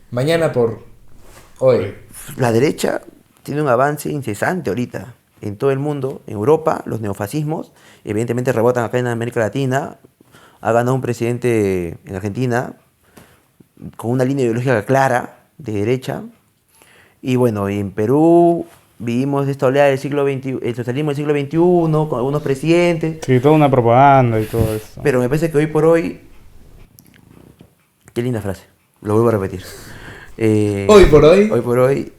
Speaker 1: Mañana por hoy.
Speaker 3: La derecha tiene un avance incesante ahorita en todo el mundo. En Europa, los neofascismos, evidentemente rebotan acá en América Latina. Ha ganado un presidente en Argentina con una línea ideológica clara de derecha. Y bueno, en Perú vivimos esta oleada del siglo XXI, el socialismo del siglo XXI, con algunos presidentes.
Speaker 2: Sí, toda una propaganda y todo eso.
Speaker 3: Pero me parece que hoy por hoy... Qué linda frase, lo vuelvo a repetir.
Speaker 1: Hoy por hoy.
Speaker 3: Hoy por hoy,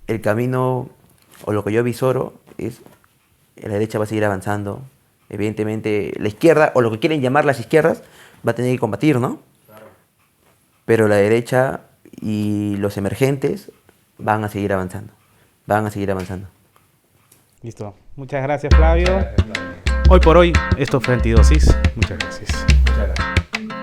Speaker 3: el camino, o lo que yo avisoro, es la derecha va a seguir avanzando. Evidentemente, la izquierda, o lo que quieren llamar las izquierdas, va a tener que combatir, ¿no? Pero la derecha y los emergentes van a seguir avanzando. Van a seguir avanzando.
Speaker 2: Listo. Muchas gracias, Flavio. Hoy por hoy, esto fue Antidosis. Muchas gracias.